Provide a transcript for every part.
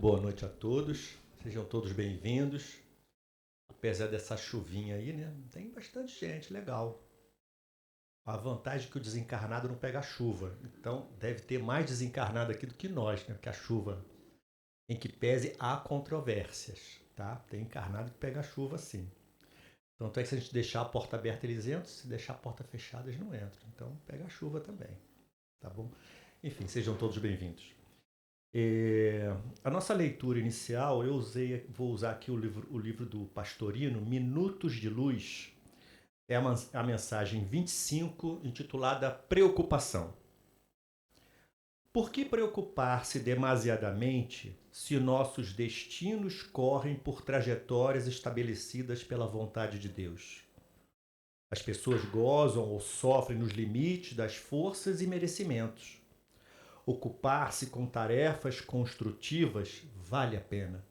boa noite a todos, sejam todos bem-vindos. Apesar dessa chuvinha aí, né? Tem bastante gente, legal. A vantagem é que o desencarnado não pega chuva, então deve ter mais desencarnado aqui do que nós, né? Porque a chuva, em que pese, há controvérsias, tá? Tem encarnado que pega chuva sim. Tanto é que se a gente deixar a porta aberta, eles entram, se deixar a porta fechada, eles não entram. Então pega chuva também, tá bom? Enfim, sejam todos bem-vindos. A nossa leitura inicial, vou usar aqui o livro do Pastorino, Minutos de Luz, é a mensagem 25, intitulada Preocupação. Por que preocupar-se demasiadamente se nossos destinos correm por trajetórias estabelecidas pela vontade de Deus? As pessoas gozam ou sofrem nos limites das forças e merecimentos. Ocupar-se com tarefas construtivas vale a pena.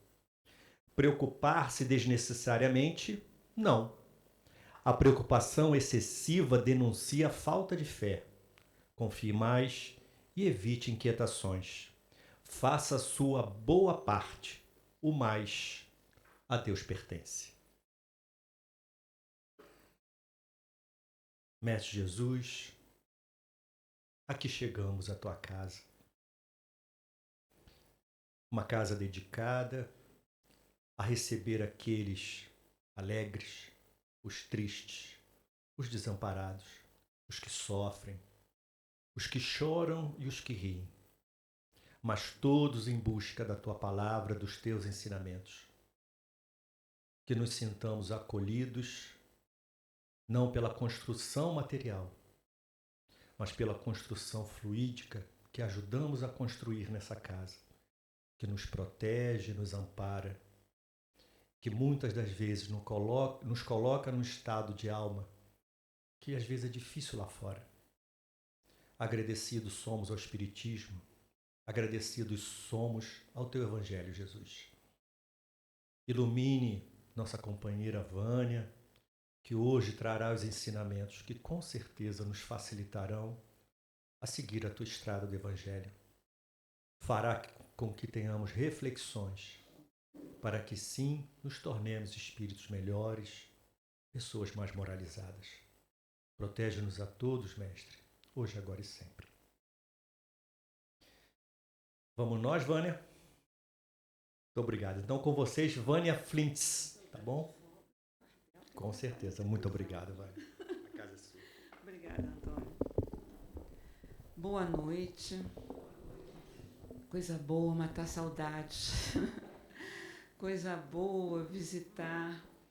Preocupar-se desnecessariamente, não. A preocupação excessiva denuncia falta de fé. Confie mais e evite inquietações. Faça a sua boa parte. O mais a Deus pertence. Mestre Jesus, aqui chegamos à tua casa. Uma casa dedicada a receber aqueles alegres, os tristes, os desamparados, os que sofrem, os que choram e os que riem, mas todos em busca da tua palavra, dos teus ensinamentos. Que nos sintamos acolhidos, não pela construção material, mas pela construção fluídica que ajudamos a construir nessa casa, que nos protege, nos ampara, que muitas das vezes nos coloca num estado de alma que às vezes é difícil lá fora. Agradecidos somos ao Espiritismo, agradecidos somos ao Teu Evangelho, Jesus. Ilumine nossa companheira Vânia, que hoje trará os ensinamentos que com certeza nos facilitarão a seguir a Tua estrada do Evangelho. Fará com que tenhamos reflexões para que sim nos tornemos espíritos melhores, pessoas mais moralizadas. Protege-nos a todos, Mestre, hoje, agora e sempre. Vamos nós, Vânia? Muito obrigado. Então, com vocês, Vânia Flintz, tá bom? Com certeza. Muito obrigado, Vânia. A casa é sua. Obrigada, Antônio. Boa noite. Coisa boa matar saudades. Coisa boa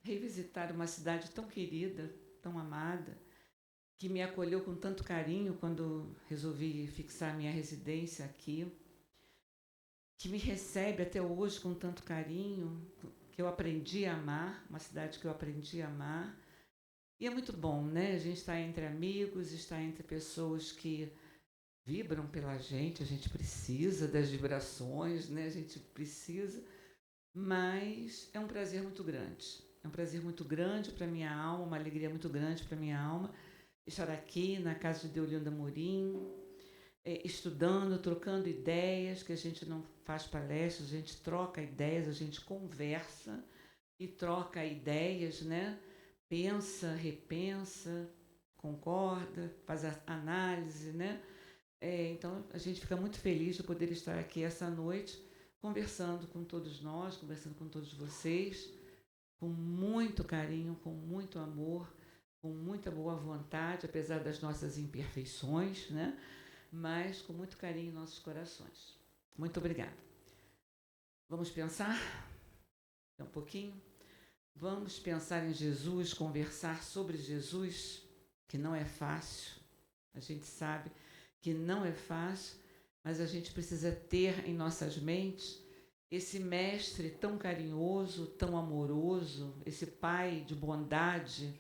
revisitar uma cidade tão querida, tão amada, que me acolheu com tanto carinho quando resolvi fixar minha residência aqui, que me recebe até hoje com tanto carinho, que eu aprendi a amar, uma cidade que eu aprendi a amar. E é muito bom, né? A gente está entre amigos, está entre pessoas que vibram pela gente, a gente precisa das vibrações, né? A gente precisa, mas é um prazer muito grande. É um prazer muito grande para minha alma, uma alegria muito grande para minha alma estar aqui na casa de Deolinda Amorim, estudando, trocando ideias, que a gente não faz palestras, a gente troca ideias, a gente conversa e troca ideias, né? Pensa, repensa, concorda, faz a análise, né? Então, a gente fica muito feliz de poder estar aqui essa noite, conversando com todos nós, conversando com todos vocês, com muito carinho, com muito amor, com muita boa vontade, apesar das nossas imperfeições, né? Mas com muito carinho em nossos corações. Muito obrigada. Vamos pensar um pouquinho? Vamos pensar em Jesus, conversar sobre Jesus, que não é fácil, a gente sabe que não é fácil, mas a gente precisa ter em nossas mentes esse mestre tão carinhoso, tão amoroso, esse pai de bondade,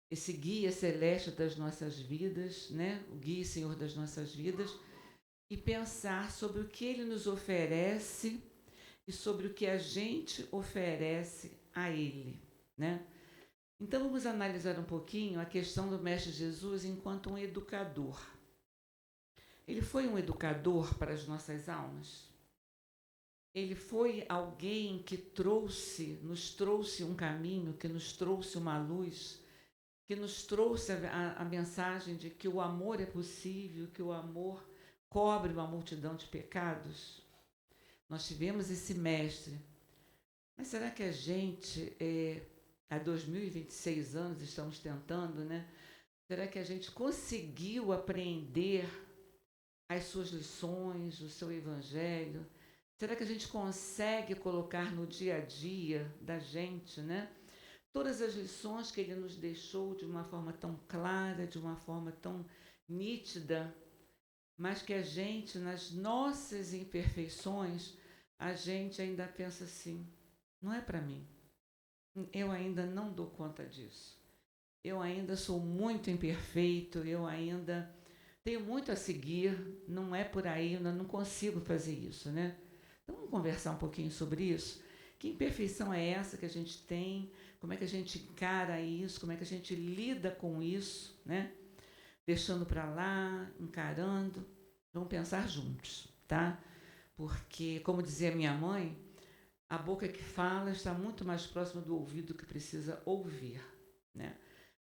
esse guia celeste das nossas vidas, né? O guia e Senhor das nossas vidas, e pensar sobre o que ele nos oferece e sobre o que a gente oferece a ele, né? Então vamos analisar um pouquinho a questão do Mestre Jesus enquanto um educador. Ele foi um educador para as nossas almas? ele foi alguém que nos trouxe um caminho, que nos trouxe uma luz, que nos trouxe a mensagem de que o amor é possível, que o amor cobre uma multidão de pecados. Nós tivemos esse mestre. Mas será que a gente, há 2026 anos, estamos tentando, né? Será que a gente conseguiu apreender as suas lições, o seu evangelho? Será que a gente consegue colocar no dia a dia da gente, né? Todas as lições que ele nos deixou de uma forma tão clara, de uma forma tão nítida, mas que a gente, nas nossas imperfeições, a gente ainda pensa assim, não é para mim. Eu ainda não dou conta disso. Eu ainda sou muito imperfeito, eu ainda tenho muito a seguir, não é por aí, eu não consigo fazer isso, né? Então vamos conversar um pouquinho sobre isso. Que imperfeição é essa que a gente tem? Como é que a gente encara isso? Como é que a gente lida com isso, né? Deixando para lá, encarando. Vamos pensar juntos, tá? Porque, como dizia minha mãe, a boca que fala está muito mais próxima do ouvido que precisa ouvir, né?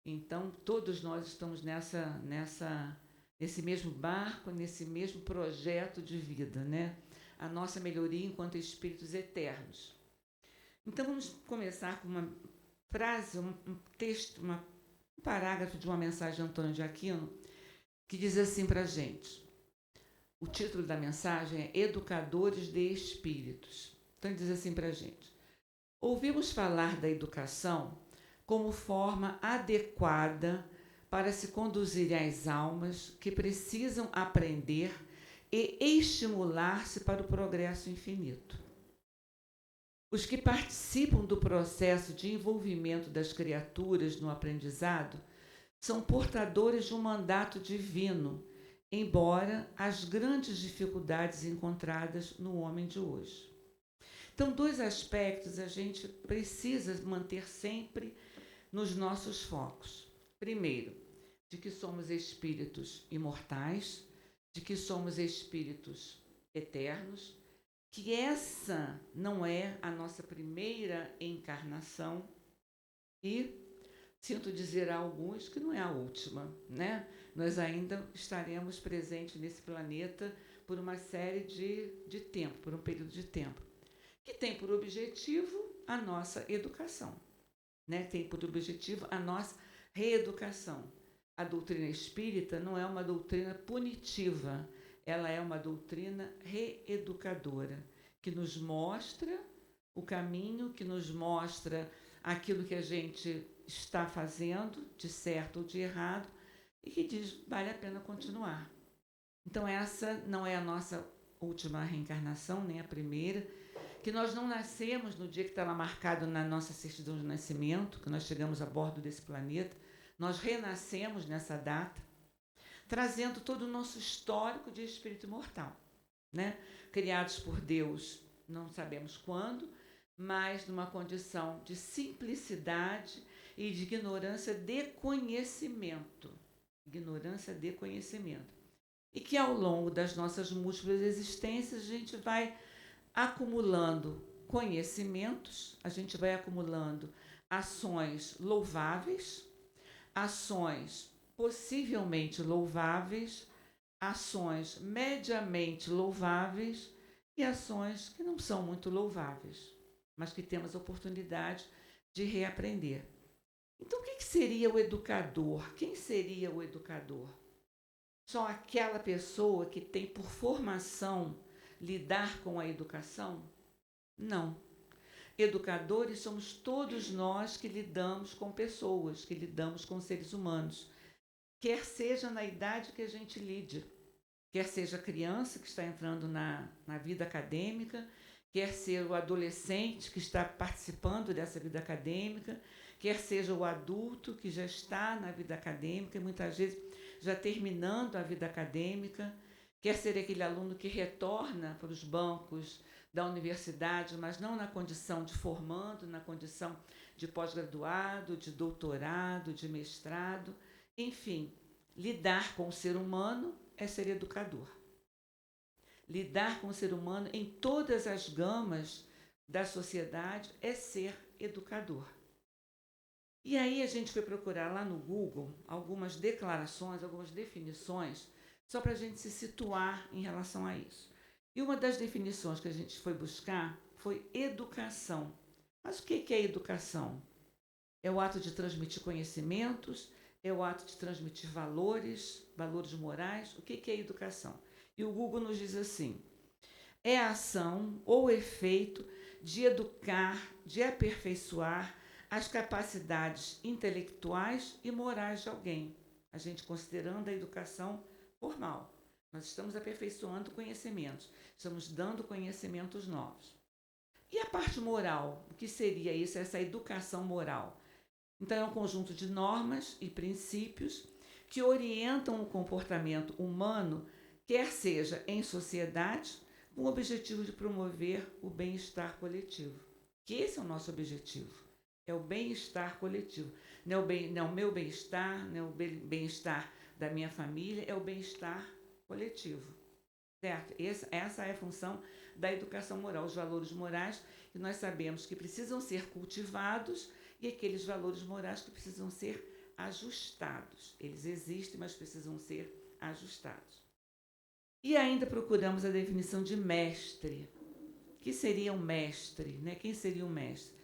Então, todos nós estamos nesse mesmo barco, nesse mesmo projeto de vida, né? A nossa melhoria enquanto espíritos eternos. Então, vamos começar com uma frase, um texto, um parágrafo de uma mensagem de Antônio de Aquino, que diz assim para a gente. O título da mensagem é Educadores de Espíritos. Então, ele diz assim para a gente. Ouvimos falar da educação como forma adequada para se conduzirem as almas que precisam aprender e estimular-se para o progresso infinito. Os que participam do processo de envolvimento das criaturas no aprendizado são portadores de um mandato divino, embora as grandes dificuldades encontradas no homem de hoje. Então, dois aspectos a gente precisa manter sempre nos nossos focos. Primeiro, de que somos espíritos imortais, de que somos espíritos eternos, que essa não é a nossa primeira encarnação e sinto dizer a alguns que não é a última, né? Nós ainda estaremos presentes nesse planeta por uma série de tempo, por um período de tempo, que tem por objetivo a nossa educação, né? Tem por objetivo a nossa reeducação. A doutrina espírita não é uma doutrina punitiva, ela é uma doutrina reeducadora, que nos mostra o caminho, que nos mostra aquilo que a gente está fazendo, de certo ou de errado, e que diz, vale a pena continuar. Então essa não é a nossa última reencarnação, nem a primeira, que nós não nascemos no dia que estava marcado na nossa certidão de nascimento, que nós chegamos a bordo desse planeta, nós renascemos nessa data, trazendo todo o nosso histórico de espírito imortal, né? Criados por Deus, não sabemos quando, mas numa condição de simplicidade e de ignorância de conhecimento. Ignorância de conhecimento. E que ao longo das nossas múltiplas existências a gente vai acumulando conhecimentos, a gente vai acumulando ações louváveis, ações possivelmente louváveis, ações mediamente louváveis e ações que não são muito louváveis, mas que temos a oportunidade de reaprender. Então, o que seria o educador? Quem seria o educador? Só aquela pessoa que tem por formação lidar com a educação? Não. Educadores somos todos nós que lidamos com pessoas, que lidamos com seres humanos, quer seja na idade que a gente lide, quer seja a criança que está entrando na vida acadêmica, quer seja o adolescente que está participando dessa vida acadêmica, quer seja o adulto que já está na vida acadêmica e muitas vezes já terminando a vida acadêmica, quer ser aquele aluno que retorna para os bancos da universidade, mas não na condição de formando, na condição de pós-graduado, de doutorado, de mestrado, enfim, lidar com o ser humano é ser educador. lidar com o ser humano em todas as gamas da sociedade é ser educador. E aí a gente foi procurar lá no Google algumas declarações, algumas definições, só para a gente se situar em relação a isso. E uma das definições que a gente foi buscar foi educação. Mas o que é educação? É o ato de transmitir conhecimentos, é o ato de transmitir valores, valores morais. O que é educação? E o Google nos diz assim: é a ação ou efeito de educar, de aperfeiçoar as capacidades intelectuais e morais de alguém. A gente considerando a educação formal. Nós estamos aperfeiçoando conhecimentos, estamos dando conhecimentos novos. E a parte moral? O que seria isso, essa educação moral? Então, é um conjunto de normas e princípios que orientam o comportamento humano, quer seja em sociedade, com o objetivo de promover o bem-estar coletivo. Que esse é o nosso objetivo, é o bem-estar coletivo. Não é o meu bem-estar, não é o bem-estar da minha família, é o bem-estar coletivo. Certo? Essa é a função da educação moral, os valores morais que nós sabemos que precisam ser cultivados e aqueles valores morais que precisam ser ajustados. Eles existem, mas precisam ser ajustados. E ainda procuramos a definição de mestre. O que seria um mestre? Né? Quem seria um mestre?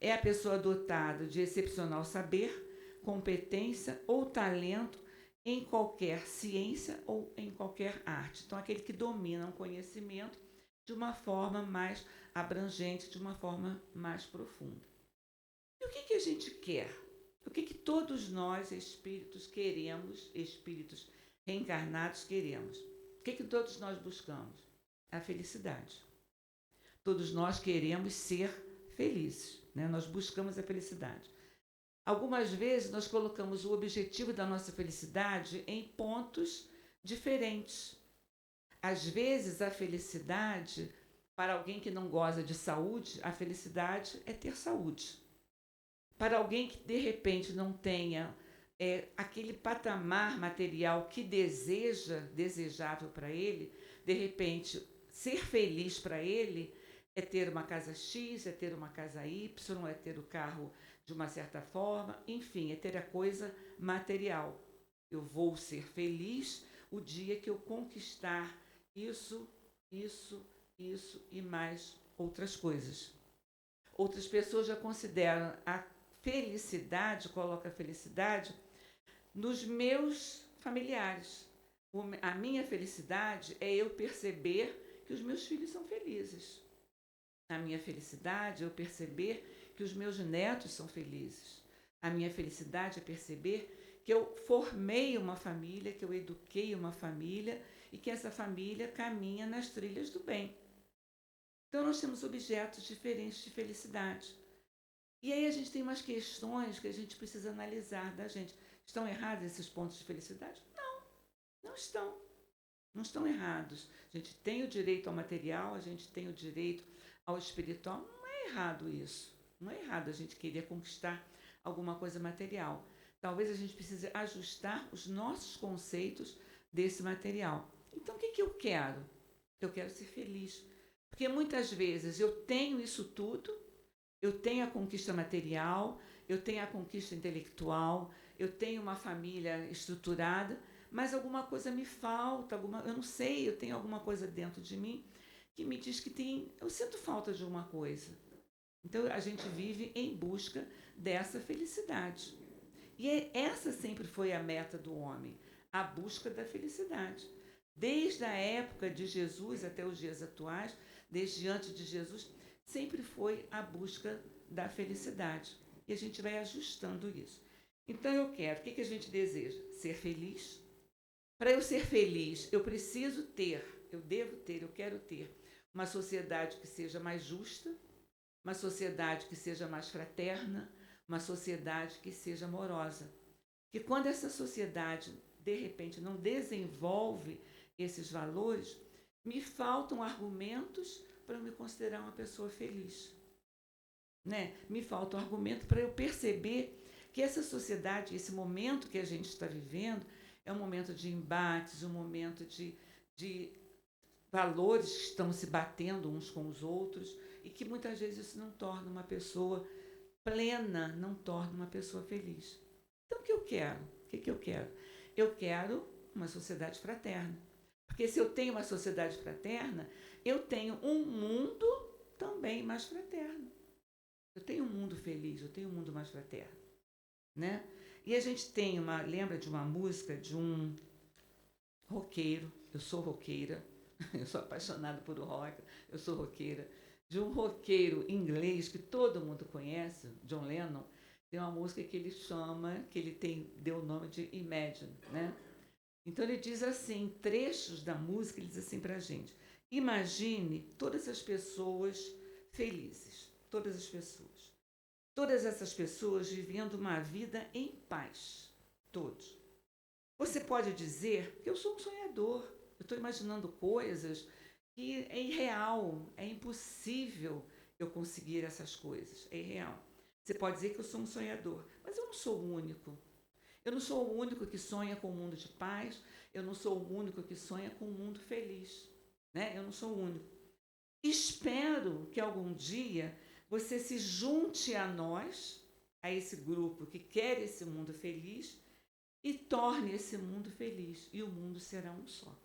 É a pessoa dotada de excepcional saber, competência ou talento em qualquer ciência ou em qualquer arte. Então, aquele que domina um conhecimento de uma forma mais abrangente, de uma forma mais profunda. E o que a gente quer? O que todos nós, espíritos, queremos, espíritos reencarnados, queremos? O que todos nós buscamos? A felicidade. Todos nós queremos ser felizes, né? Nós buscamos a felicidade. Algumas vezes nós colocamos o objetivo da nossa felicidade em pontos diferentes. Às vezes a felicidade, para alguém que não goza de saúde, a felicidade é ter saúde. Para alguém que de repente não tenha aquele patamar material que desejável para ele, de repente ser feliz para ele é ter uma casa X, é ter uma casa Y, é ter o carro de uma certa forma, enfim, é ter a coisa material. Eu vou ser feliz o dia que eu conquistar isso e mais outras coisas. Outras pessoas já consideram a felicidade, coloca a felicidade nos meus familiares. A minha felicidade é eu perceber que os meus filhos são felizes. A minha felicidade é eu perceber que os meus netos são felizes. A minha felicidade é perceber que eu formei uma família, que eu eduquei uma família e que essa família caminha nas trilhas do bem. Então, nós temos objetos diferentes de felicidade. E aí a gente tem umas questões que a gente precisa analisar da gente. Estão errados esses pontos de felicidade? Não, não estão. Não estão errados. A gente tem o direito ao material, a gente tem o direito ao espiritual. Não é errado isso. Não é errado a gente querer conquistar alguma coisa material. Talvez a gente precise ajustar os nossos conceitos desse material. Então, o que eu quero? Eu quero ser feliz. Porque muitas vezes eu tenho isso tudo, eu tenho a conquista material, eu tenho a conquista intelectual, eu tenho uma família estruturada, mas alguma coisa me falta, eu não sei, eu tenho alguma coisa dentro de mim que me diz que eu sinto falta de uma coisa. Então a gente vive em busca dessa felicidade. E essa sempre foi a meta do homem, a busca da felicidade. Desde a época de Jesus até os dias atuais, desde antes de Jesus, sempre foi a busca da felicidade. E a gente vai ajustando isso. Então eu quero, o que a gente deseja? Ser feliz. Para eu ser feliz, eu preciso ter, eu devo ter, eu quero ter uma sociedade que seja mais justa, uma sociedade que seja mais fraterna, uma sociedade que seja amorosa. Que quando essa sociedade, de repente, não desenvolve esses valores, me faltam argumentos para me considerar uma pessoa feliz. Né? Me faltam argumentos para eu perceber que essa sociedade, esse momento que a gente está vivendo, é um momento de embates, um momento de valores que estão se batendo uns com os outros e que muitas vezes isso não torna uma pessoa plena, não torna uma pessoa feliz. Então, o que eu quero? O que eu quero? Eu quero uma sociedade fraterna. Porque se eu tenho uma sociedade fraterna, eu tenho um mundo também mais fraterno. Eu tenho um mundo feliz, eu tenho um mundo mais fraterno, né? E a gente tem lembra de uma música de um roqueiro, eu sou roqueira, eu sou apaixonada por rock, eu sou roqueira, de um roqueiro inglês que todo mundo conhece, John Lennon, tem uma música que ele chama, que ele deu o nome de Imagine, né? Então ele diz assim, trechos da música, ele diz assim pra gente, imagine todas as pessoas felizes, todas as pessoas. Todas essas pessoas vivendo uma vida em paz. Todos. Você pode dizer que eu sou um sonhador. Eu estou imaginando coisas que é irreal, é impossível eu conseguir essas coisas. É irreal. Você pode dizer que eu sou um sonhador, mas eu não sou o único. Eu não sou o único que sonha com um mundo de paz. Eu não sou o único que sonha com um mundo feliz. Né? Eu não sou o único. Espero que algum dia você se junte a nós, a esse grupo que quer esse mundo feliz, e torne esse mundo feliz. E o mundo será um só.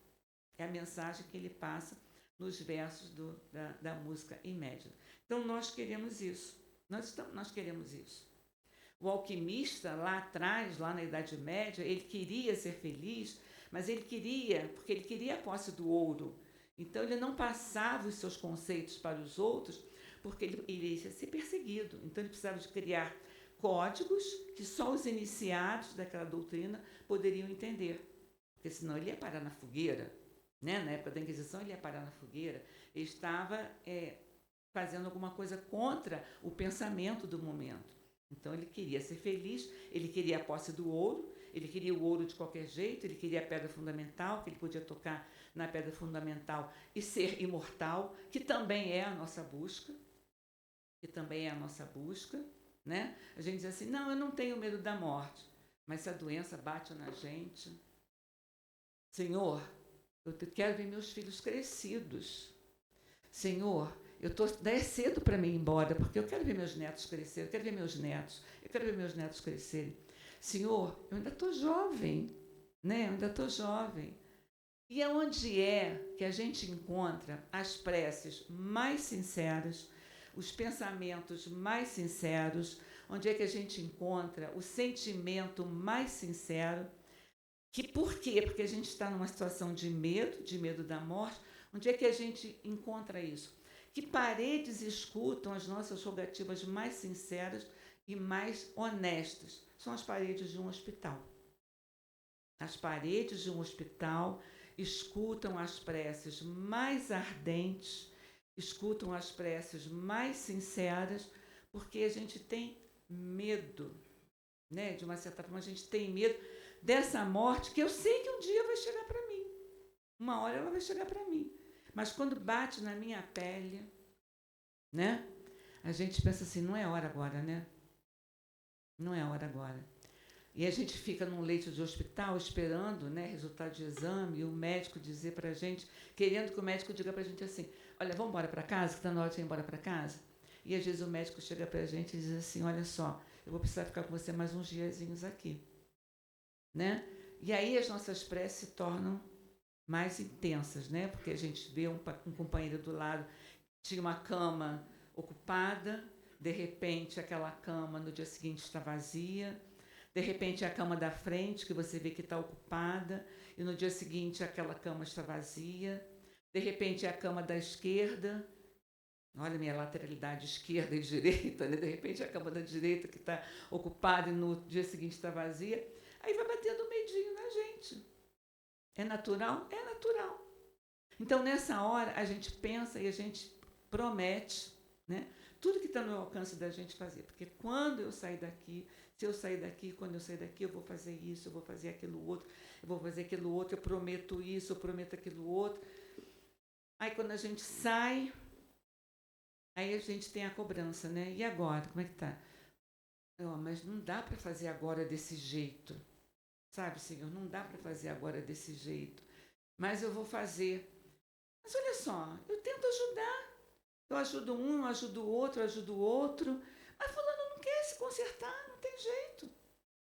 É a mensagem que ele passa nos versos da música Imagine. Então nós queremos isso. Nós queremos isso. O alquimista, lá atrás, lá na Idade Média, ele queria ser feliz, mas porque ele queria a posse do ouro. Então ele não passava os seus conceitos para os outros, porque ele iria ser perseguido. Então ele precisava de criar códigos que só os iniciados daquela doutrina poderiam entender. Porque senão ele ia parar na fogueira. Né? Na época da Inquisição ele ia parar na fogueira. Ele estava fazendo alguma coisa contra o pensamento do momento. Então ele queria ser feliz, ele queria a posse do ouro, ele queria o ouro de qualquer jeito, ele queria a pedra fundamental, que ele podia tocar na pedra fundamental e ser imortal, que também é a nossa busca, né? A gente diz assim, não, eu não tenho medo da morte, mas se a doença bate na gente, Senhor, eu quero ver meus filhos crescidos. Senhor, é cedo para mim ir embora, porque eu quero ver meus netos crescerem, eu quero ver meus netos crescerem. Senhor, eu ainda estou jovem, né? Eu ainda estou jovem. E é onde é que a gente encontra as preces mais sinceras, os pensamentos mais sinceros, onde é que a gente encontra o sentimento mais sincero. Por quê? Porque a gente está numa situação de medo da morte. Onde é que a gente encontra isso? Que paredes escutam as nossas rogativas mais sinceras e mais honestas? São as paredes de um hospital. As paredes de um hospital escutam as preces mais ardentes, escutam as preces mais sinceras, porque a gente tem medo, né? De uma certa forma, a gente tem medo dessa morte que eu sei que um dia vai chegar para mim. Uma hora ela vai chegar para mim. Mas quando bate na minha pele, né? A gente pensa assim, não é hora agora, né? Não é hora agora. E a gente fica num leito de hospital esperando, né, resultado de exame, e o médico dizer para a gente, querendo que o médico diga para a gente assim, olha, vamos embora para casa, que está na hora de ir embora para casa. E às vezes o médico chega para a gente e diz assim, olha só, eu vou precisar ficar com você mais uns diazinhos aqui. Né? E aí as nossas preces se tornam mais intensas, né? Porque a gente vê um companheiro do lado, tinha uma cama ocupada, de repente aquela cama no dia seguinte está vazia, de repente é a cama da frente que você vê que está ocupada, e no dia seguinte aquela cama está vazia, de repente é a cama da esquerda, olha a minha lateralidade esquerda e direita, né? De repente é a cama da direita que está ocupada e no dia seguinte está vazia, aí vai batendo um medinho na gente. É natural? É natural. Então, nessa hora, a gente pensa e a gente promete, né? Tudo que está no alcance da gente fazer. Porque quando eu sair daqui, se eu sair daqui, quando eu sair daqui, eu vou fazer isso, eu vou fazer aquilo outro, eu vou fazer aquilo outro, eu prometo isso, eu prometo aquilo outro. Aí, quando a gente sai, aí a gente tem a cobrança, né? E agora? Como é que tá? Mas não dá para fazer agora desse jeito. Sabe, Senhor, não dá para fazer agora desse jeito. Mas eu vou fazer. Mas olha só, eu tento ajudar. Eu ajudo um, eu ajudo o outro. Mas fulano não quer se consertar, não tem jeito.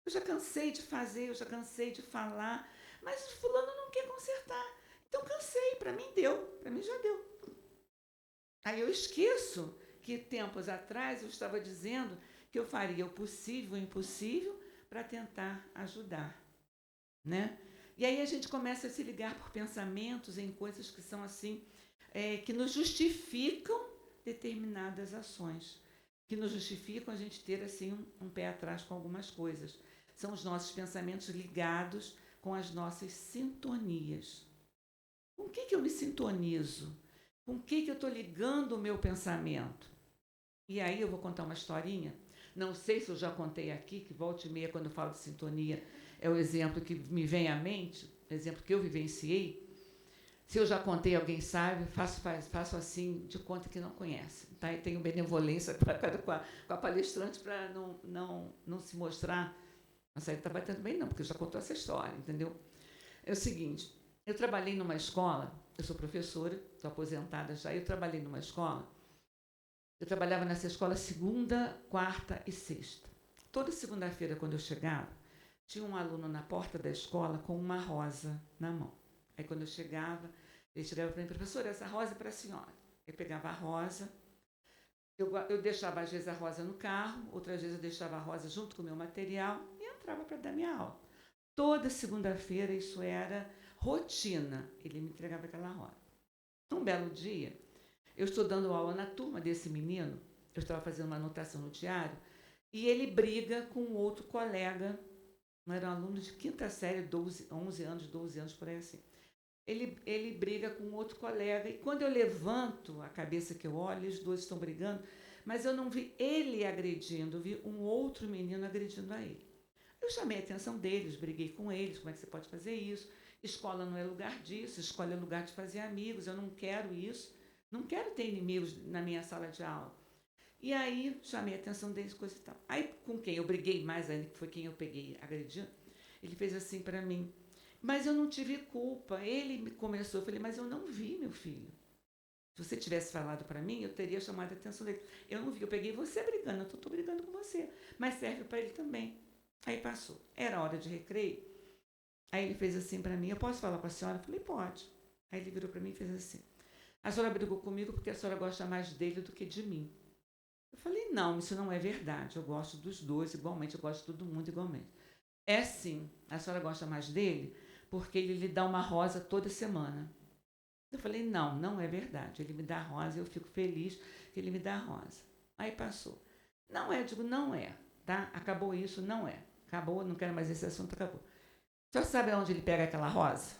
Eu já cansei de fazer, eu já cansei de falar, mas fulano não quer consertar. Então cansei, para mim deu, para mim já deu. Aí eu esqueço que tempos atrás eu estava dizendo que eu faria o possível e o impossível para tentar ajudar, né? E aí a gente começa a se ligar por pensamentos em coisas que são assim, que nos justificam determinadas ações, que nos justificam a gente ter assim um pé atrás com algumas coisas. São os nossos pensamentos ligados com as nossas sintonias. Com o que eu me sintonizo? Com o que eu estou ligando o meu pensamento? E aí eu vou contar uma historinha. Não sei se eu já contei aqui, que volta e meia, quando eu falo de sintonia, é o exemplo que me vem à mente, o exemplo que eu vivenciei. Se eu já contei, alguém sabe, faço assim, de conta que não conhece. Tá? E tenho benevolência com a palestrante para não se mostrar. Nossa, ele está batendo bem, não, porque já contou essa história, entendeu? É o seguinte, eu trabalhei numa escola, eu sou professora, estou aposentada já, eu trabalhei numa escola. Eu trabalhava nessa escola segunda, quarta e sexta. Toda segunda-feira, quando eu chegava, tinha um aluno na porta da escola com uma rosa na mão. Aí, quando eu chegava, ele chegava para mim, professora, essa rosa é para a senhora. Eu pegava a rosa, eu deixava, às vezes, a rosa no carro, outras vezes eu deixava a rosa junto com o meu material e entrava para dar minha aula. Toda segunda-feira, isso era rotina, ele me entregava aquela rosa. Um belo dia, eu estou dando aula na turma desse menino, eu estava fazendo uma anotação no diário, e ele briga com outro colega, não era um aluno de quinta série, 11 anos, 12 anos, por aí assim. Ele briga com outro colega, e quando eu levanto a cabeça que eu olho, os dois estão brigando, mas eu não vi ele agredindo, eu vi um outro menino agredindo a ele. Eu chamei a atenção deles, briguei com eles, como é que você pode fazer isso? Escola não é lugar disso, escola é lugar de fazer amigos, eu não quero isso, não quero ter inimigos na minha sala de aula. E aí chamei a atenção deles, coisa e tal. Aí com quem eu briguei mais ainda, que foi quem eu peguei agredindo, ele fez assim para mim, mas eu não tive culpa. Ele começou, eu falei, mas eu não vi, meu filho. Se você tivesse falado para mim, eu teria chamado a atenção dele. Eu não vi, eu peguei você brigando, eu estou brigando com você, mas serve para ele também. Aí passou. Era hora de recreio. Aí ele fez assim para mim, eu posso falar para a senhora? Eu falei, pode. Aí ele virou para mim e fez assim, a senhora brigou comigo porque a senhora gosta mais dele do que de mim. Eu falei, não, isso não é verdade. Eu gosto dos dois igualmente, eu gosto de todo mundo igualmente. É sim, a senhora gosta mais dele porque ele lhe dá uma rosa toda semana. Eu falei, não, não é verdade. Ele me dá rosa e eu fico feliz que ele me dá rosa. Aí passou. Não é, eu digo, não é, tá? Acabou isso, não é. Acabou, não quero mais esse assunto, acabou. O senhor sabe onde ele pega aquela rosa?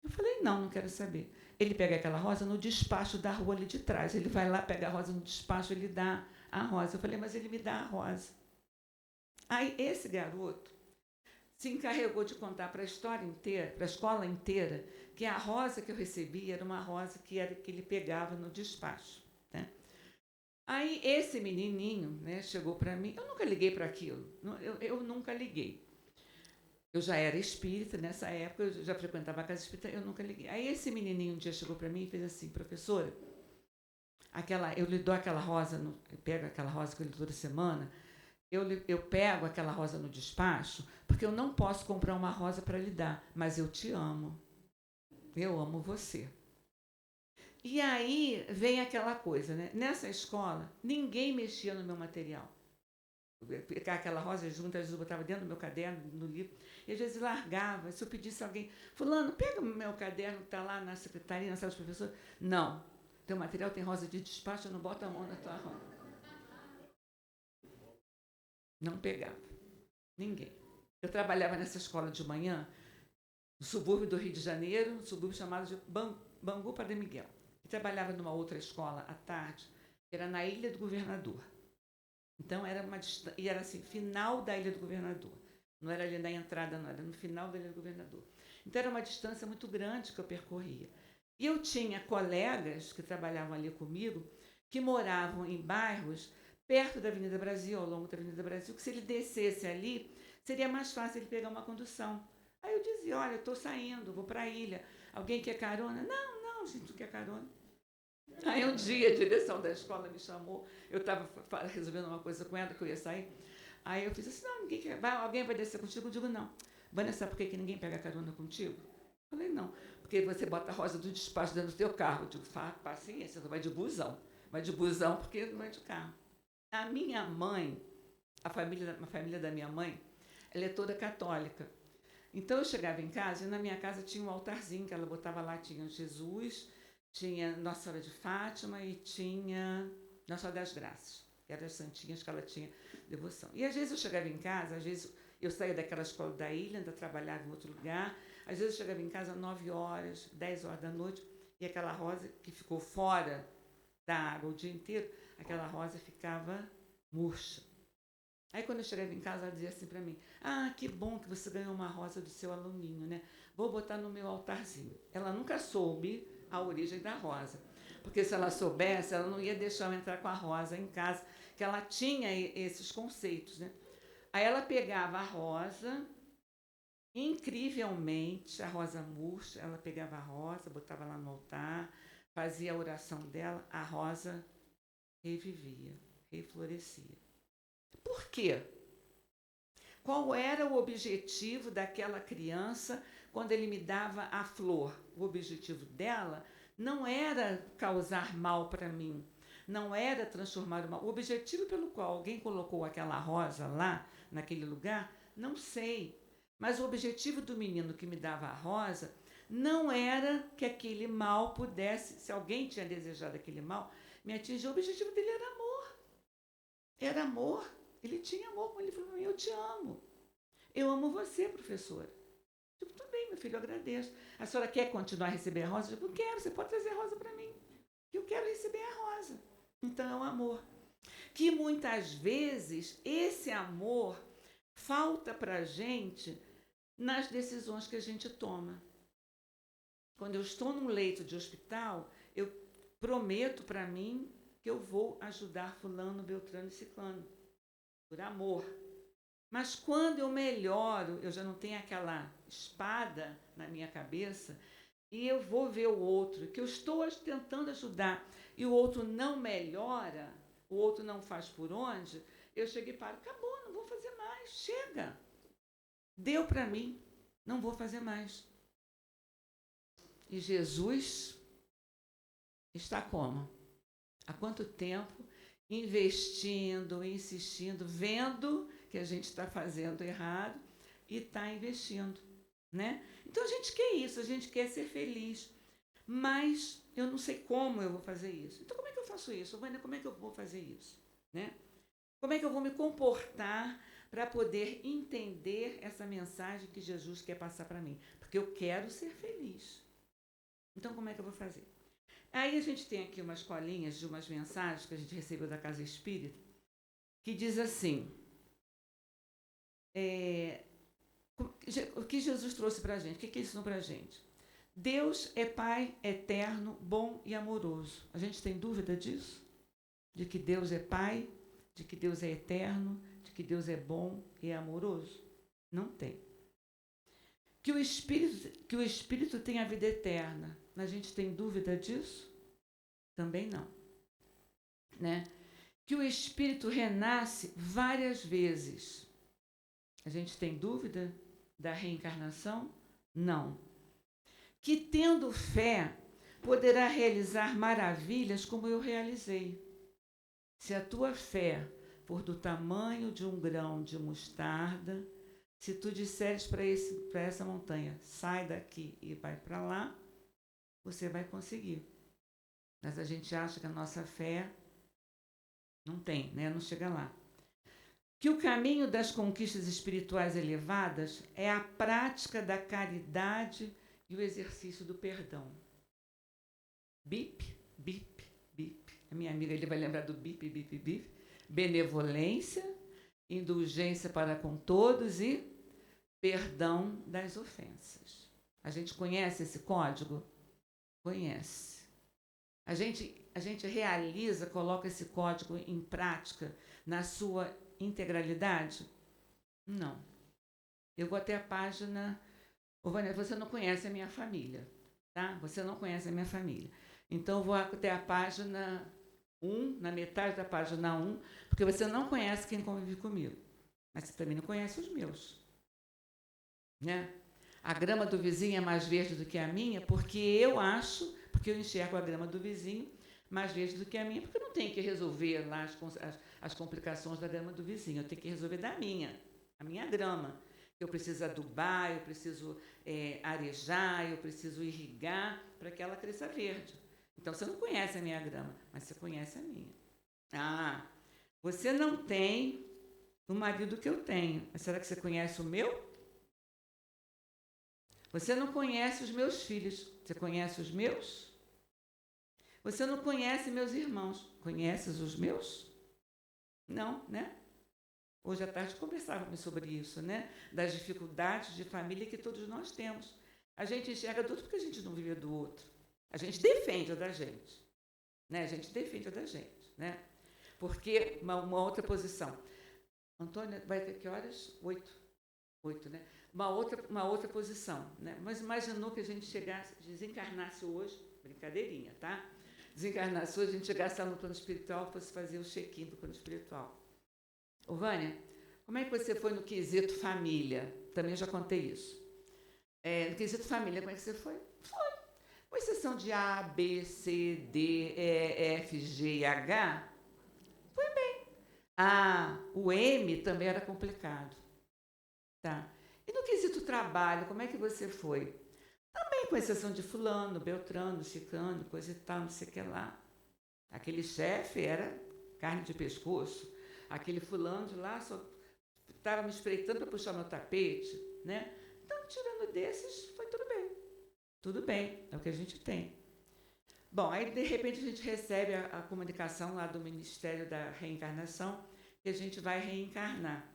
Eu falei, não, não quero saber. Ele pega aquela rosa no despacho da rua ali de trás. Ele vai lá, pega a rosa no despacho, ele dá a rosa. Eu falei, mas ele me dá a rosa. Aí esse garoto se encarregou de contar para a história inteira, para a escola inteira, que a rosa que eu recebi era uma rosa que ele pegava no despacho. Né? Aí esse menininho, né, chegou para mim, eu nunca liguei para aquilo, eu nunca liguei. Eu já era espírita nessa época, eu já frequentava a casa espírita, eu nunca liguei. Aí esse menininho um dia chegou para mim e fez assim, professora, eu lhe dou aquela rosa, eu pego aquela rosa que eu lhe dou toda semana, eu pego aquela rosa no despacho, porque eu não posso comprar uma rosa para lhe dar, mas eu te amo. Eu amo você. E aí vem aquela coisa, né? Nessa escola, ninguém mexia no meu material. Aquela rosa junto, às vezes eu botava dentro do meu caderno, no livro, e às vezes largava. Se eu pedisse a alguém, fulano, pega o meu caderno que está lá na secretaria, na sala dos professores. Não, teu material tem rosa de despacho, eu não boto a mão na tua rosa. Não pegava. Ninguém. Eu trabalhava nessa escola de manhã, no subúrbio do Rio de Janeiro, um subúrbio chamado de Bangu Padre Miguel. E trabalhava numa outra escola à tarde, que era na Ilha do Governador. Então, era e era assim, final da Ilha do Governador. Não era ali na entrada, não, era no final da Ilha do Governador. Então, era uma distância muito grande que eu percorria. E eu tinha colegas que trabalhavam ali comigo, que moravam em bairros perto da Avenida Brasil, ao longo da Avenida Brasil, que se ele descesse ali, seria mais fácil ele pegar uma condução. Aí eu dizia, olha, eu estou saindo, vou para a ilha. Alguém quer carona? Não, Não, gente, não quer carona. Aí um dia a direção da escola me chamou, eu estava resolvendo uma coisa com ela, que eu ia sair. Aí eu fiz assim, não, ninguém quer, alguém vai descer contigo? Eu digo, não. Vanessa, sabe por que ninguém pega carona contigo? Eu falei, não, porque você bota a rosa do despacho dentro do teu carro. Eu digo, paciência, você vai de busão. Vai de busão porque não é de carro. A minha mãe, a família da minha mãe, ela é toda católica. Então eu chegava em casa e na minha casa tinha um altarzinho que ela botava lá, tinha Jesus, tinha Nossa Senhora de Fátima e tinha Nossa Senhora das Graças, que eram as santinhas que ela tinha devoção. E às vezes eu chegava em casa, às vezes eu saía daquela escola da ilha, ainda trabalhava em outro lugar, às vezes eu chegava em casa às 9 horas, 10 horas da noite, e aquela rosa que ficou fora da água o dia inteiro, aquela rosa ficava murcha. Aí quando eu chegava em casa, ela dizia assim para mim, que bom que você ganhou uma rosa do seu aluninho, né? Vou botar no meu altarzinho. Ela nunca soube a origem da rosa, porque se ela soubesse, ela não ia deixar eu entrar com a rosa em casa, que ela tinha esses conceitos, né? Aí ela pegava a rosa, incrivelmente, a rosa murcha, ela pegava a rosa, botava lá no altar, fazia a oração dela, a rosa revivia, reflorescia. Por quê? Qual era o objetivo daquela criança quando ele me dava a flor? O objetivo dela não era causar mal para mim, não era transformar o mal. O objetivo pelo qual alguém colocou aquela rosa lá, naquele lugar, não sei. Mas o objetivo do menino que me dava a rosa não era que aquele mal pudesse, se alguém tinha desejado aquele mal, me atingir. O objetivo dele era amor. Era amor. Ele tinha amor com ele, falou, eu te amo. Eu amo você, professora. Eu digo, tudo bem, meu filho, eu agradeço. A senhora quer continuar a receber a rosa? Eu digo, quero, você pode trazer a rosa para mim. Eu quero receber a rosa. Então é um amor. Que muitas vezes esse amor falta para a gente nas decisões que a gente toma. Quando eu estou num leito de hospital, eu prometo para mim que eu vou ajudar fulano, beltrano e ciclano. Por amor. Mas quando eu melhoro, eu já não tenho aquela espada na minha cabeça e eu vou ver o outro, que eu estou tentando ajudar e o outro não melhora, o outro não faz por onde, eu cheguei e paro, acabou, não vou fazer mais, chega. Deu para mim, não vou fazer mais. E Jesus está como? Há quanto tempo? Investindo, insistindo, vendo que a gente está fazendo errado e está investindo, né? Então a gente quer isso, a gente quer ser feliz, mas eu não sei como eu vou fazer isso. Então como é que eu faço isso? Vânia, como é que eu vou fazer isso, né? Como é que eu vou me comportar para poder entender essa mensagem que Jesus quer passar para mim? Porque eu quero ser feliz. Então como é que eu vou fazer? Aí a gente tem aqui umas colinhas de umas mensagens que a gente recebeu da Casa Espírita, que diz assim, o que Jesus trouxe para a gente, o que ele ensinou para a gente? Deus é Pai eterno, bom e amoroso. A gente tem dúvida disso? De que Deus é Pai, de que Deus é eterno, de que Deus é bom e amoroso? Não tem. Que o Espírito tem a vida eterna. A gente tem dúvida disso? Também não. Né? Que o Espírito renasce várias vezes. A gente tem dúvida da reencarnação? Não. Que tendo fé, poderá realizar maravilhas como eu realizei. Se a tua fé for do tamanho de um grão de mostarda, se tu disseres para essa montanha, sai daqui e vai para lá, você vai conseguir. Mas a gente acha que a nossa fé não tem, né? Não chega lá. Que o caminho das conquistas espirituais elevadas é a prática da caridade e o exercício do perdão. BIP, BIP, BIP. A minha amiga ele vai lembrar do BIP, BIP, BIP. Benevolência, indulgência para com todos e perdão das ofensas. A gente conhece esse código? Conhece. A gente realiza, coloca esse código em prática na sua integralidade? Não. Eu vou até a página... Ô, Vânia, você não conhece a minha família. Tá? Você não conhece a minha família. Então, eu vou até a página 1, na metade da página 1, porque você não conhece quem convive comigo. Mas você também não conhece os meus. Né? A grama do vizinho é mais verde do que a minha, porque eu enxergo a grama do vizinho mais verde do que a minha, porque eu não tenho que resolver lá as complicações da grama do vizinho, eu tenho que resolver a minha grama. Eu preciso adubar, eu preciso arejar, eu preciso irrigar para que ela cresça verde. Então, você não conhece a minha grama, mas você conhece a minha. Ah, você não tem o marido que eu tenho, mas será que você conhece o meu? Você não conhece os meus filhos, você conhece os meus? Você não conhece meus irmãos, conheces os meus? Não, né? Hoje à tarde conversávamos sobre isso, né? Das dificuldades de família que todos nós temos. A gente enxerga do outro porque a gente não vive do outro. A gente defende a da gente. Né? A gente defende a da gente. Né? Porque uma outra posição. Antônia, vai ter que horas? 8, né? Uma outra posição. Né? Mas imaginou que a gente desencarnasse hoje, brincadeirinha, tá? Desencarnasse hoje, a gente chegasse lá no plano espiritual, fosse fazer o check-in do plano espiritual. Ô, Vânia, como é que você foi no quesito família? Também já contei isso. No quesito família, como é que você foi? Foi. Com exceção de A, B, C, D, E, F, G e H, foi bem. O M também era complicado. Tá. E no quesito trabalho, como é que você foi? Também com exceção de fulano, beltrano, chicano, coisa e tal, não sei o que lá. Aquele chefe era carne de pescoço. Aquele fulano de lá só estava me espreitando para puxar meu tapete, né? Então, tirando desses, foi tudo bem. Tudo bem, é o que a gente tem. Bom, aí de repente a gente recebe a comunicação lá do Ministério da Reencarnação que a gente vai reencarnar.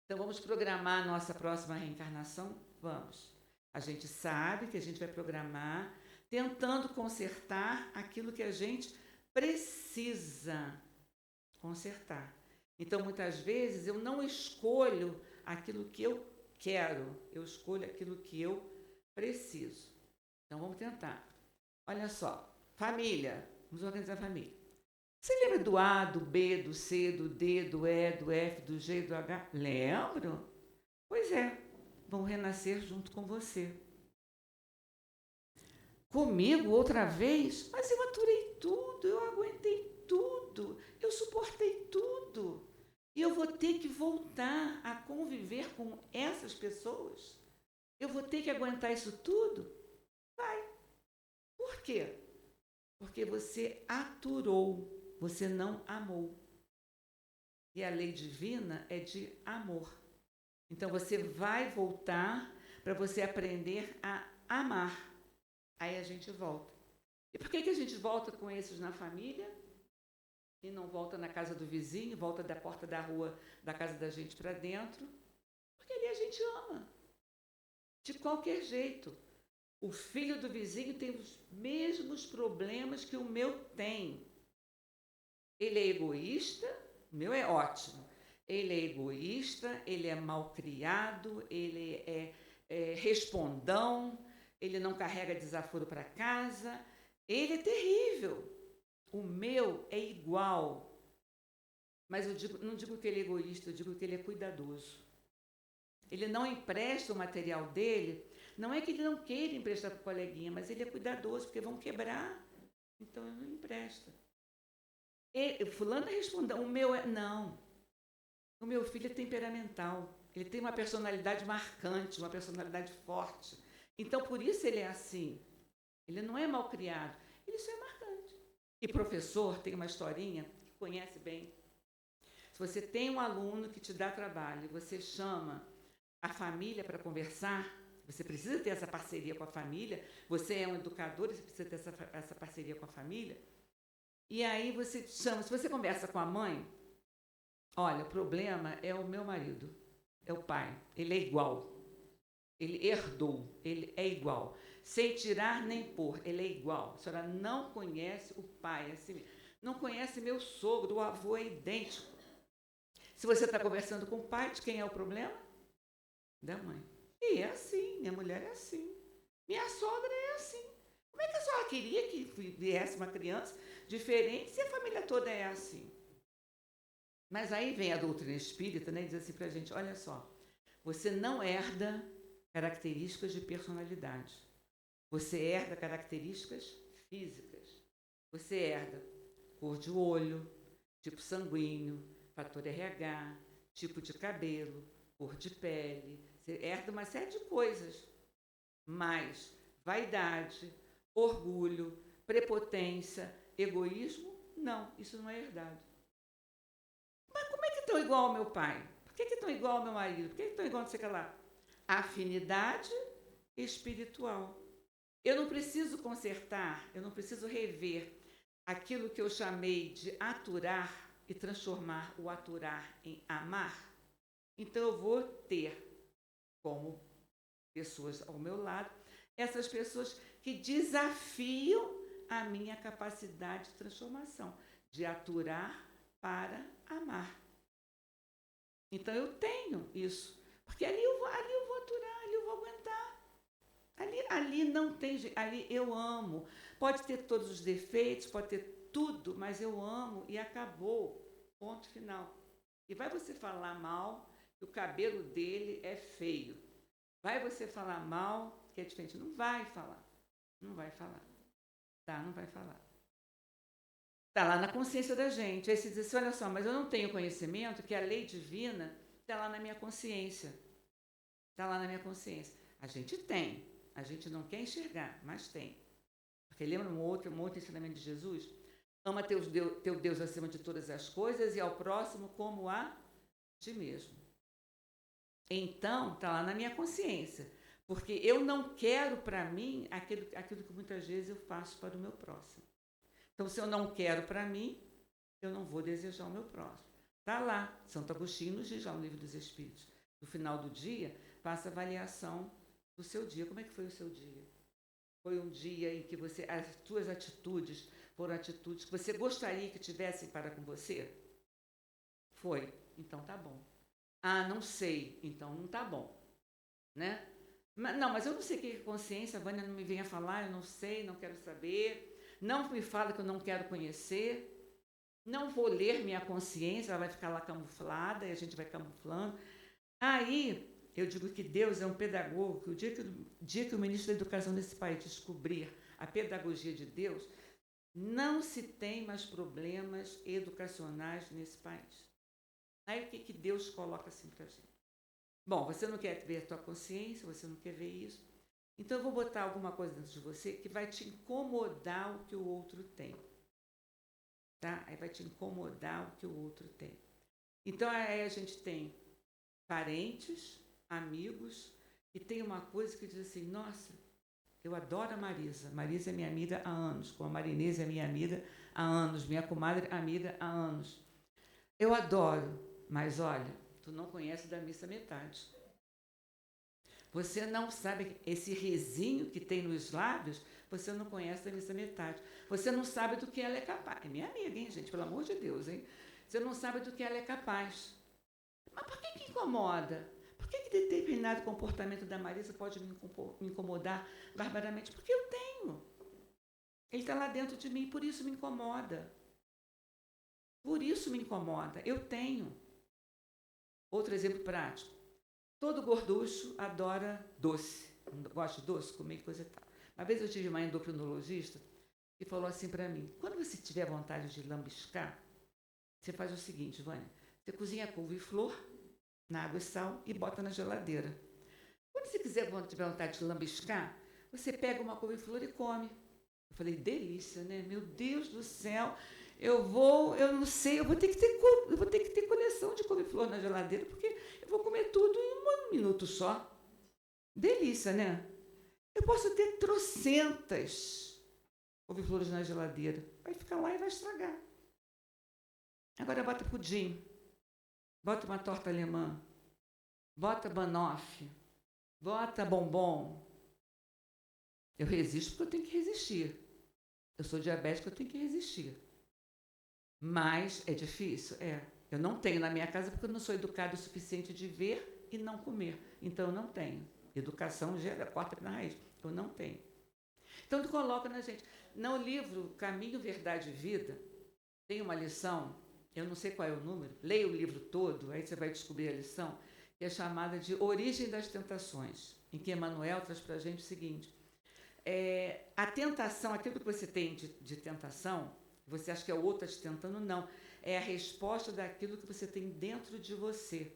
Então, vamos programar a nossa próxima reencarnação? Vamos. A gente sabe que a gente vai programar tentando consertar aquilo que a gente precisa consertar. Então, muitas vezes, eu não escolho aquilo que eu quero, eu escolho aquilo que eu preciso. Então, vamos tentar. Olha só, família, vamos organizar a família. Você lembra do A, do B, do C, do D, do E, do F, do G, do H? Lembro? Pois é, vão renascer junto com você. Comigo outra vez? Mas eu aturei tudo, eu aguentei tudo, eu suportei tudo. E eu vou ter que voltar a conviver com essas pessoas? Eu vou ter que aguentar isso tudo? Vai. Por quê? Porque você aturou, você não amou. E a lei divina é de amor. Então você vai voltar para você aprender a amar. Aí a gente volta. E por que a gente volta com esses na família? E não volta na casa do vizinho, volta da porta da rua da casa da gente para dentro? Porque ali a gente ama. De qualquer jeito. O filho do vizinho tem os mesmos problemas que o meu tem. Ele é egoísta, o meu é ótimo. Ele é egoísta, ele é malcriado, ele é respondão, ele não carrega desaforo para casa. Ele é terrível. O meu é igual. Mas não digo que ele é egoísta, eu digo que ele é cuidadoso. Ele não empresta o material dele. Não é que ele não queira emprestar para o coleguinha, mas ele é cuidadoso, porque vão quebrar. Então, ele não empresta. Fulano respondeu, o meu é... Não. O meu filho é temperamental. Ele tem uma personalidade marcante, uma personalidade forte. Então, por isso ele é assim. Ele não é mal criado. Ele só é marcante. E professor tem uma historinha que conhece bem. Se você tem um aluno que te dá trabalho e você chama a família para conversar, você precisa ter essa parceria com a família, você é um educador, você precisa ter essa parceria com a família, e aí você chama, se você conversa com a mãe, olha, o problema é o meu marido, é o pai, ele é igual, ele herdou, ele é igual, sem tirar nem pôr, ele é igual. A senhora não conhece o pai, assim, não conhece meu sogro, o avô é idêntico. Se você está conversando com o pai, de quem é o problema? Da mãe. E é assim, minha mulher é assim. Minha sogra é assim. Como é que a senhora queria que viesse uma criança diferente se a família toda é assim? Mas aí vem a doutrina espírita, né, e diz assim para a gente, olha só, você não herda características de personalidade. Você herda características físicas. Você herda cor de olho, tipo sanguíneo, fator RH, tipo de cabelo, cor de pele. Você herda uma série de coisas. Mas vaidade, orgulho, prepotência, egoísmo, não, isso não é herdado. Mas como é que estão igual ao meu pai? Por que estão igual ao meu marido? Por que estão igual a não sei o que lá? Afinidade espiritual. Eu não preciso consertar, eu não preciso rever aquilo que eu chamei de aturar e transformar o aturar em amar. Então eu vou ter como pessoas ao meu lado essas pessoas que desafiam a minha capacidade de transformação, de aturar para amar. Então eu tenho isso, porque ali eu vou aturar, ali eu vou aguentar. Ali não tem jeito, ali eu amo. Pode ter todos os defeitos, pode ter tudo, mas eu amo e acabou. Ponto final. E vai você falar mal que o cabelo dele é feio. Vai você falar mal que é diferente. Não vai falar. Não vai falar. Tá? Não vai falar. Está lá na consciência da gente. Aí você diz assim, olha só, mas eu não tenho conhecimento que a lei divina está lá na minha consciência. Está lá na minha consciência. A gente tem. A gente não quer enxergar, mas tem. Porque lembra um outro ensinamento de Jesus? Ama teu Deus acima de todas as coisas e ao próximo como a ti mesmo. Então, está lá na minha consciência. Porque eu não quero para mim aquilo que muitas vezes eu faço para o meu próximo. Então, se eu não quero para mim, eu não vou desejar o meu próximo. Está lá. Santo Agostinho nos diz lá no Livro dos Espíritos. No final do dia, faça avaliação do seu dia. Como é que foi o seu dia? Foi um dia em que as suas atitudes foram atitudes que você gostaria que tivessem para com você? Foi. Então tá bom. Ah, não sei. Então não tá bom. Né? Mas eu não sei o que é consciência. A Vânia não me venha falar. Eu não sei, não quero saber. Não me fala que eu não quero conhecer. Não vou ler minha consciência. Ela vai ficar lá camuflada e a gente vai camuflando. Aí eu digo que Deus é um pedagogo, que o dia que o ministro da Educação desse país descobrir a pedagogia de Deus, não se tem mais problemas educacionais nesse país. Aí o que Deus coloca assim para a gente? Bom, você não quer ver a tua consciência, você não quer ver isso. Então eu vou botar alguma coisa dentro de você que vai te incomodar o que o outro tem. Tá? Aí vai te incomodar o que o outro tem. Então aí a gente tem parentes, amigos, e tem uma coisa que diz assim, nossa, eu adoro a Marisa. Marisa é minha amiga há anos, como a Marinês é minha amiga há anos, minha comadre amiga há anos. Eu adoro, mas olha, tu não conhece da missa metade. Você não sabe esse risinho que tem nos lábios, você não conhece da missa metade. Você não sabe do que ela é capaz. É minha amiga, hein, gente? Pelo amor de Deus, hein? Você não sabe do que ela é capaz. Mas por que incomoda? Por que determinado comportamento da Marisa pode me incomodar barbaramente? Porque eu tenho. Ele está lá dentro de mim, por isso me incomoda. Por isso me incomoda. Eu tenho. Outro exemplo prático. Todo gorducho adora doce. Gosta de doce, comer coisa e tal. Uma vez eu tive uma endocrinologista que falou assim para mim, quando você tiver vontade de lambiscar, você faz o seguinte, Vânia, você cozinha couve-flor na água e sal e bota na geladeira. Quando você tiver vontade de lambiscar, você pega uma couve-flor e come. Eu falei, delícia, né? Meu Deus do céu, eu não sei, eu vou ter que ter coleção de couve-flor na geladeira, porque eu vou comer tudo em um minuto só. Delícia, né? Eu posso ter trocentas couve-flores na geladeira. Vai ficar lá e vai estragar. Agora bota pudim. Bota uma torta alemã, bota banoffee, bota bombom. Eu resisto porque eu tenho que resistir. Eu sou diabética, eu tenho que resistir. Mas é difícil? É. Eu não tenho na minha casa porque eu não sou educada o suficiente de ver e não comer. Então eu não tenho. Educação gera, corta na raiz. Eu não tenho. Então, tu coloca na gente. No livro Caminho, Verdade e Vida, tem uma lição, eu não sei qual é o número, leia o livro todo, aí você vai descobrir a lição, que é chamada de Origem das Tentações, em que Emmanuel traz para a gente o seguinte: a tentação, aquilo que você tem de tentação, você acha que é o outro te tentando, não. É a resposta daquilo que você tem dentro de você.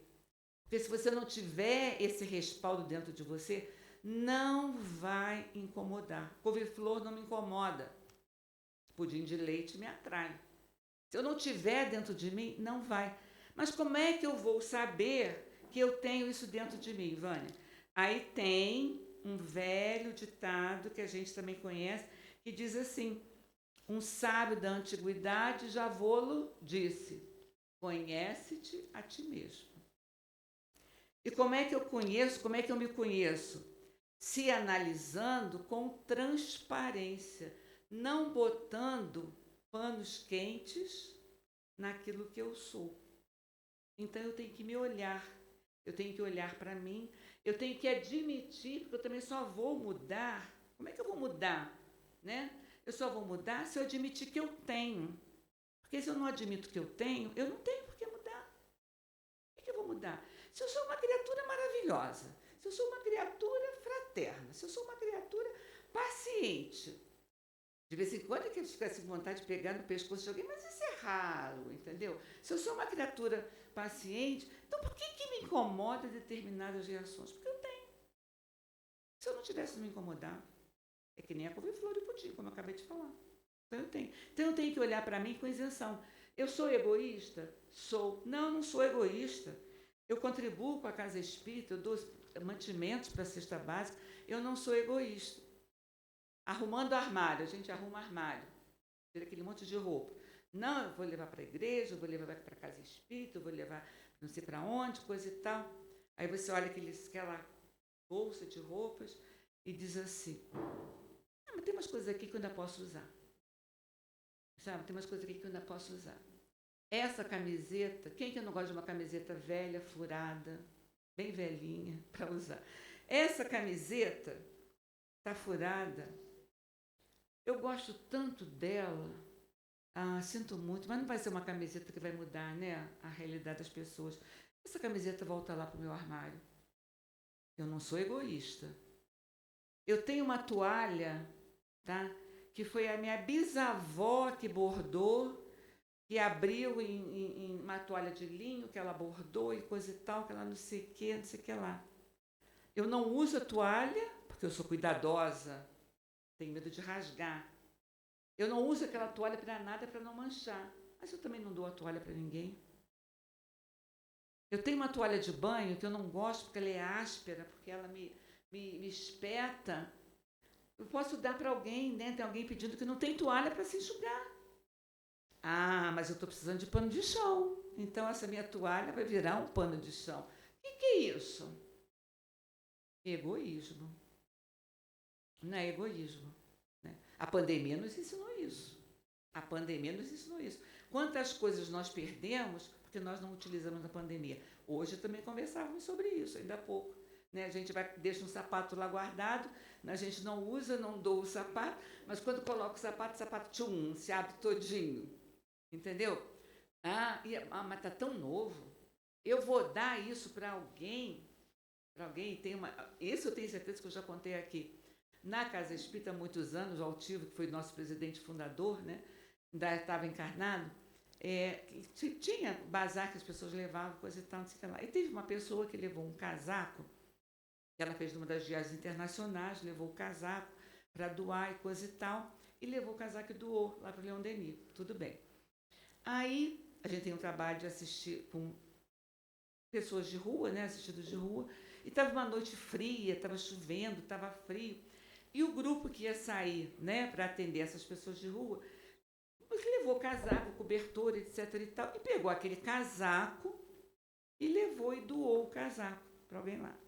Porque se você não tiver esse respaldo dentro de você, não vai incomodar. Couve-flor não me incomoda. Pudim de leite me atrai. Se eu não tiver dentro de mim, não vai. Mas como é que eu vou saber que eu tenho isso dentro de mim, Vânia? Aí tem um velho ditado que a gente também conhece, que diz assim: um sábio da antiguidade já vô-lo disse, conhece-te a ti mesmo. E como é que eu conheço, como é que eu me conheço? Se analisando com transparência, não botando panos quentes naquilo que eu sou. Então eu tenho que me olhar, eu tenho que olhar para mim, eu tenho que admitir, porque eu também só vou mudar. Como é que eu vou mudar? Né? Eu só vou mudar se eu admitir que eu tenho. Porque se eu não admito que eu não tenho por que mudar. Por que eu vou mudar? Se eu sou uma criatura maravilhosa, se eu sou uma criatura fraterna, se eu sou uma criatura paciente, de vez em quando é que eles ficam com vontade de pegar no pescoço de alguém, mas isso é raro, entendeu? Se eu sou uma criatura paciente, então por que me incomoda determinadas reações? Porque eu tenho. Se eu não tivesse me incomodar, é que nem a couve-flor e o pudim, como eu acabei de falar. Então eu tenho. Então eu tenho que olhar para mim com isenção. Eu sou egoísta? Sou. Não, não sou egoísta. Eu contribuo com a casa espírita, eu dou mantimentos para a cesta básica. Eu não sou egoísta. Arrumando armário, a gente arruma armário, tira aquele monte de roupa. Não, eu vou levar para a igreja, eu vou levar para a casa espírita, eu vou levar não sei para onde, coisa e tal. Aí você olha aquela bolsa de roupas e diz assim: mas tem umas coisas aqui que eu ainda posso usar. Sabe, tem umas coisas aqui que eu ainda posso usar. Essa camiseta, quem que não gosta de uma camiseta velha, furada, bem velhinha, para usar? Essa camiseta está furada. Eu gosto tanto dela, sinto muito, mas não vai ser uma camiseta que vai mudar, né, a realidade das pessoas. Essa camiseta volta lá para o meu armário. Eu não sou egoísta. Eu tenho uma toalha, tá, que foi a minha bisavó que bordou, que abriu em uma toalha de linho, que ela bordou e coisa e tal, que ela não sei o que lá. Eu não uso a toalha, porque eu sou cuidadosa, tenho medo de rasgar. Eu não uso aquela toalha para nada, para não manchar. Mas eu também não dou a toalha para ninguém. Eu tenho uma toalha de banho que eu não gosto porque ela é áspera, porque ela me espeta. Eu posso dar para alguém, né? Tem alguém pedindo que não tem toalha para se enxugar. Ah, mas eu estou precisando de pano de chão. Então essa minha toalha vai virar um pano de chão. O que é isso? Egoísmo. Não é egoísmo. Né? A pandemia nos ensinou isso. A pandemia nos ensinou isso. Quantas coisas nós perdemos porque nós não utilizamos a pandemia? Hoje também conversávamos sobre isso, ainda há pouco. Né? A gente deixa um sapato lá guardado, a gente não usa, não doa o sapato, mas quando coloca o sapato tchum, se abre todinho. Entendeu? Mas está tão novo. Eu vou dar isso para alguém. Isso eu tenho certeza que eu já contei aqui. Na Casa Espírita, há muitos anos, o Altivo, que foi nosso presidente fundador, né, ainda estava encarnado, tinha bazar que as pessoas levavam, coisa e tal, não sei o que lá. E teve uma pessoa que levou um casaco, que ela fez numa das viagens internacionais, levou o casaco para doar e coisa e tal, e levou o casaco e doou lá para o Leão Denis. Tudo bem. Aí, a gente tem um trabalho de assistir com pessoas de rua, né, assistidos de rua, e estava uma noite fria, estava chovendo, estava frio. E o grupo que ia sair, né, para atender essas pessoas de rua, levou casaco, cobertor, etc. e tal, e pegou aquele casaco e levou e doou o casaco para alguém lá.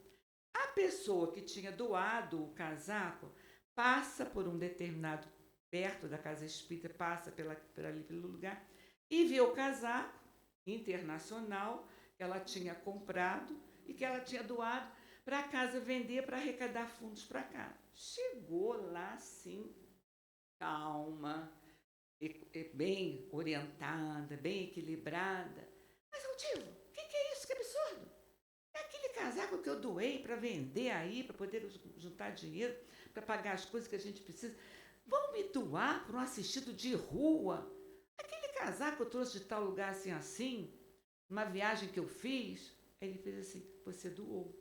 A pessoa que tinha doado o casaco passa por um determinado, perto da Casa Espírita, passa ali pelo lugar, e vê o casaco internacional que ela tinha comprado e que ela tinha doado, para casa vender, para arrecadar fundos para casa. Chegou lá, sim, calma, bem orientada, bem equilibrada. Mas, Altivo, o que é isso? Que absurdo! É aquele casaco que eu doei para vender aí, para poder juntar dinheiro, para pagar as coisas que a gente precisa. Vão me doar para um assistido de rua? Aquele casaco eu trouxe de tal lugar assim, assim, uma viagem que eu fiz. Aí ele fez assim, você doou.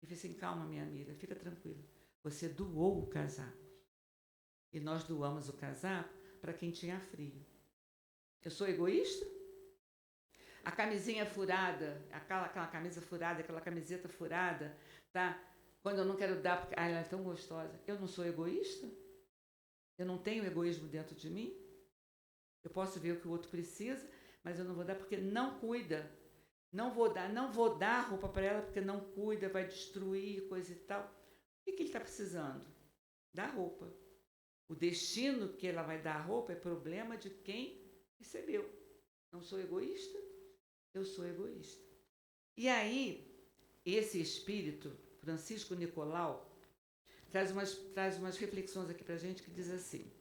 Ele fez assim, calma, minha amiga, fica tranquila. Você doou o casaco. E nós doamos o casaco para quem tinha frio. Eu sou egoísta? A camisinha furada, aquela camisa furada, aquela camiseta furada, tá? Quando eu não quero dar, porque ela é tão gostosa. Eu não sou egoísta? Eu não tenho egoísmo dentro de mim? Eu posso ver o que o outro precisa, mas eu não vou dar porque não cuida. Não vou dar roupa para ela porque não cuida, vai destruir, coisa e tal. O que ele está precisando? Da roupa. O destino que ela vai dar a roupa é problema de quem recebeu. Não sou egoísta? Eu sou egoísta. E aí, esse espírito, Francisco Nicolau, traz umas reflexões aqui para a gente que diz assim.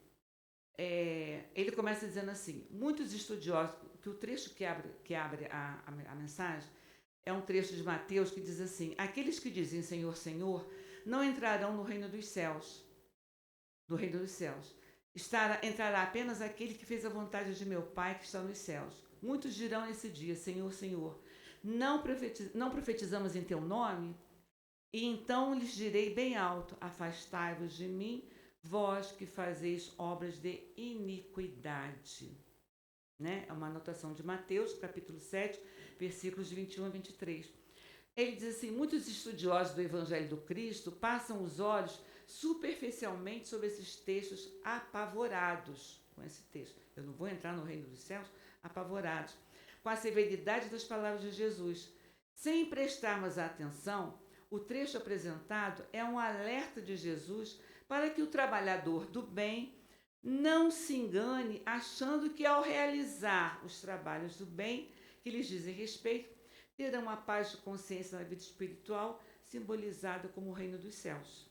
Ele começa dizendo assim, muitos estudiosos, que o trecho que abre a mensagem é um trecho de Mateus que diz assim, aqueles que dizem Senhor, Senhor, não entrarão no reino dos céus. No reino dos céus. Entrará apenas aquele que fez a vontade de meu Pai que está nos céus. Muitos dirão nesse dia, Senhor, Senhor, não profetizamos em teu nome? E então lhes direi bem alto, afastai-vos de mim, vós que fazeis obras de iniquidade. Né? É uma anotação de Mateus, capítulo 7, versículos de 21 a 23. Ele diz assim, muitos estudiosos do Evangelho do Cristo passam os olhos superficialmente sobre esses textos apavorados com esse texto. Eu não vou entrar no reino dos céus, apavorados, com a severidade das palavras de Jesus. Sem prestarmos atenção, o trecho apresentado é um alerta de Jesus para que o trabalhador do bem não se engane achando que ao realizar os trabalhos do bem que lhes dizem respeito, terão a paz de consciência na vida espiritual simbolizada como o reino dos céus.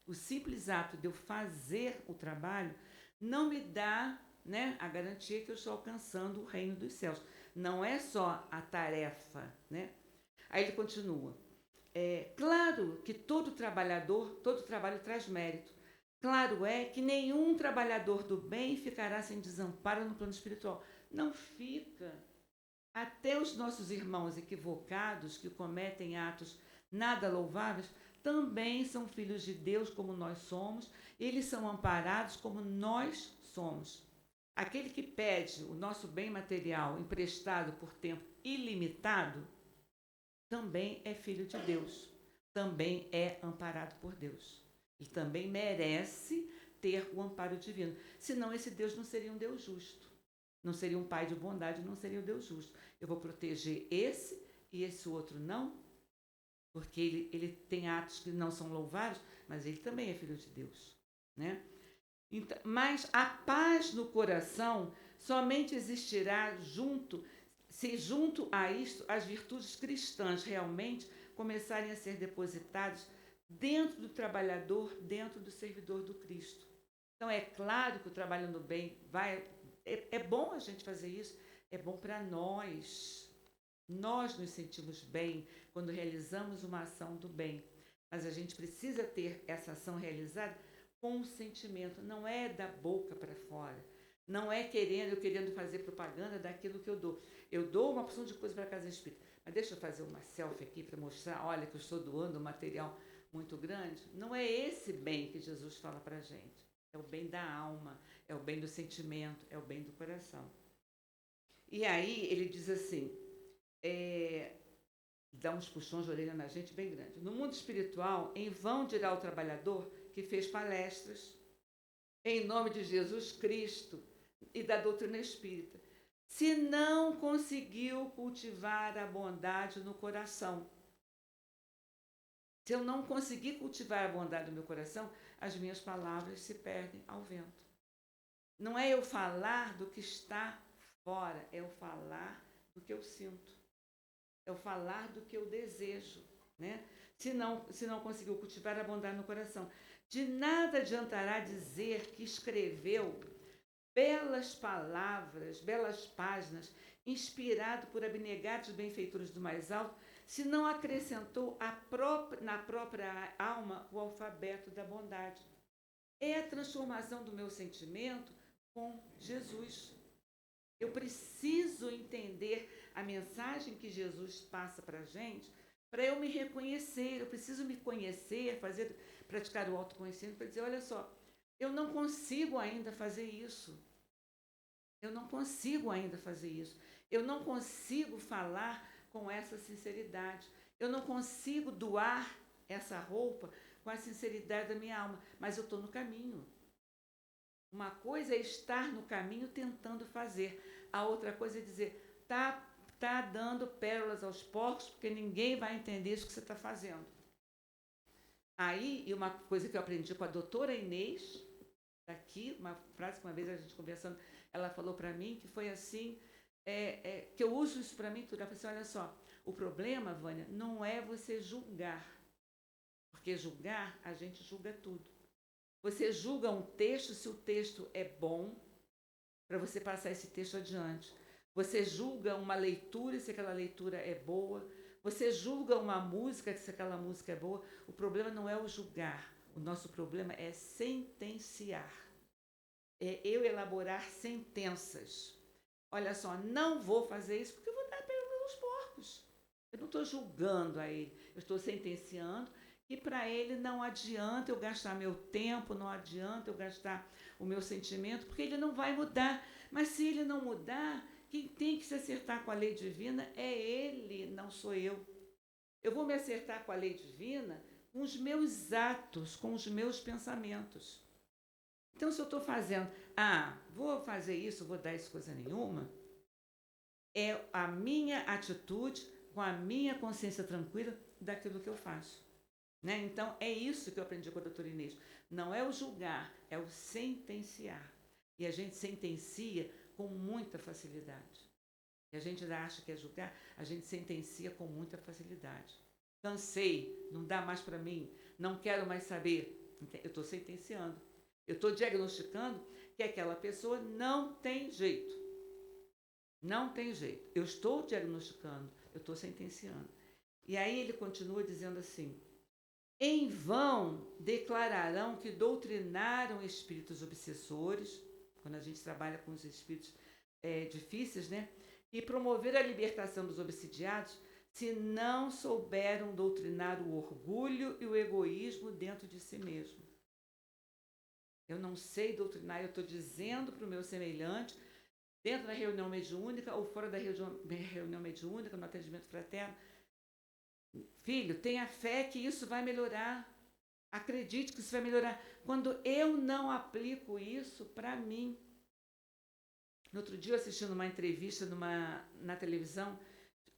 O simples ato de eu fazer o trabalho não me dá, né, a garantia que eu estou alcançando o reino dos céus. Não é só a tarefa, né? Aí ele continua. Claro que todo trabalho traz mérito. Claro é que nenhum trabalhador do bem ficará sem desamparo no plano espiritual. Não fica. Até os nossos irmãos equivocados que cometem atos nada louváveis também são filhos de Deus como nós somos, eles são amparados como nós somos. Aquele que pede o nosso bem material emprestado por tempo ilimitado também é filho de Deus, também é amparado por Deus. E também merece ter o amparo divino. Senão esse Deus não seria um Deus justo. Não seria um pai de bondade, não seria um Deus justo. Eu vou proteger esse e esse outro não, porque ele tem atos que não são louváveis, mas ele também é filho de Deus, né? Então, mas a paz no coração somente existirá se junto a isto as virtudes cristãs realmente começarem a ser depositadas dentro do trabalhador, dentro do servidor do Cristo. Então é claro que o trabalho no bem é bom a gente fazer isso, é bom para nós. Nós nos sentimos bem quando realizamos uma ação do bem, mas a gente precisa ter essa ação realizada com um sentimento, não é da boca para fora, não é querendo fazer propaganda daquilo que eu dou. Eu dou uma porção de coisa para a Casa Espírita, mas deixa eu fazer uma selfie aqui para mostrar, olha que eu estou doando um material muito grande. Não é esse bem que Jesus fala para a gente, é o bem da alma, é o bem do sentimento, é o bem do coração. E aí ele diz assim, dá uns puxões de orelha na gente bem grande. No mundo espiritual, em vão dirá o trabalhador que fez palestras em nome de Jesus Cristo e da doutrina espírita, se não conseguiu cultivar a bondade no coração. Se eu não conseguir cultivar a bondade no meu coração, as minhas palavras se perdem ao vento. Não é eu falar do que está fora, é eu falar do que eu sinto. É o falar do que eu desejo. né? Se não conseguiu cultivar a bondade no coração. De nada adiantará dizer que escreveu belas palavras, belas páginas, inspirado por abnegados benfeitores do mais alto, se não acrescentou na própria alma o alfabeto da bondade. É a transformação do meu sentimento com Jesus. Eu preciso entender a mensagem que Jesus passa para a gente, para eu me reconhecer. Eu preciso me conhecer, praticar o autoconhecimento, para dizer, olha só, eu não consigo ainda fazer isso. Eu não consigo ainda fazer isso. Eu não consigo falar com essa sinceridade. Eu não consigo doar essa roupa com a sinceridade da minha alma, mas eu estou no caminho. Uma coisa é estar no caminho tentando fazer. A outra coisa é dizer, tá dando pérolas aos porcos, porque ninguém vai entender isso que você está fazendo. Aí, e uma coisa que eu aprendi com a doutora Inês, daqui, uma frase que uma vez a gente conversando, ela falou para mim, que foi assim, que eu uso isso para mim tudo. Ela falou assim, olha só, o problema, Vânia, não é você julgar, porque julgar, a gente julga tudo. Você julga um texto se o texto é bom, para você passar esse texto adiante. Você julga uma leitura se aquela leitura é boa. Você julga uma música se aquela música é boa. O problema não é o julgar. O nosso problema é sentenciar. É eu elaborar sentenças. Olha só, não vou fazer isso porque eu vou dar pérolas aos porcos. Eu não estou julgando a ele. Eu estou sentenciando que para ele não adianta eu gastar meu tempo, não adianta eu gastar o meu sentimento, porque ele não vai mudar. Mas se ele não mudar, quem tem que se acertar com a lei divina é ele, não sou eu. Eu vou me acertar com a lei divina com os meus atos, com os meus pensamentos. Então, se eu estou fazendo, vou fazer isso, vou dar isso coisa nenhuma, é a minha atitude com a minha consciência tranquila daquilo que eu faço. Né? Então, é isso que eu aprendi com a doutora Inês. Não é o julgar, é o sentenciar. E a gente sentencia com muita facilidade. E a gente ainda acha que é julgar, a gente sentencia com muita facilidade. Cansei, não dá mais para mim, não quero mais saber. Eu estou sentenciando. Eu estou diagnosticando que aquela pessoa não tem jeito. Não tem jeito. Eu estou diagnosticando, eu estou sentenciando. E aí ele continua dizendo assim, em vão declararão que doutrinaram espíritos obsessores, quando a gente trabalha com os espíritos difíceis, né? E promover a libertação dos obsidiados, se não souberam doutrinar o orgulho e o egoísmo dentro de si mesmo. Eu não sei doutrinar, eu estou dizendo para o meu semelhante, dentro da reunião mediúnica ou fora da reunião mediúnica, no atendimento fraterno, filho, tenha fé que isso vai melhorar. Acredite que isso vai melhorar. Quando eu não aplico isso para mim. No outro dia, assistindo uma entrevista na televisão,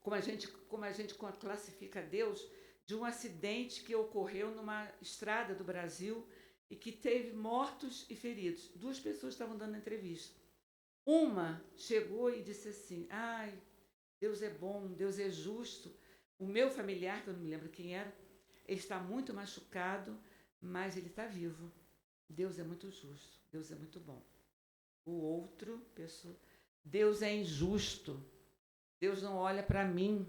como a gente classifica Deus, de um acidente que ocorreu numa estrada do Brasil e que teve mortos e feridos. 2 pessoas estavam dando entrevista. Uma chegou e disse assim, Deus é bom, Deus é justo. O meu familiar, que eu não me lembro quem era, ele está muito machucado, mas ele está vivo. Deus é muito justo, Deus é muito bom. O outro, pessoa, Deus é injusto. Deus não olha para mim.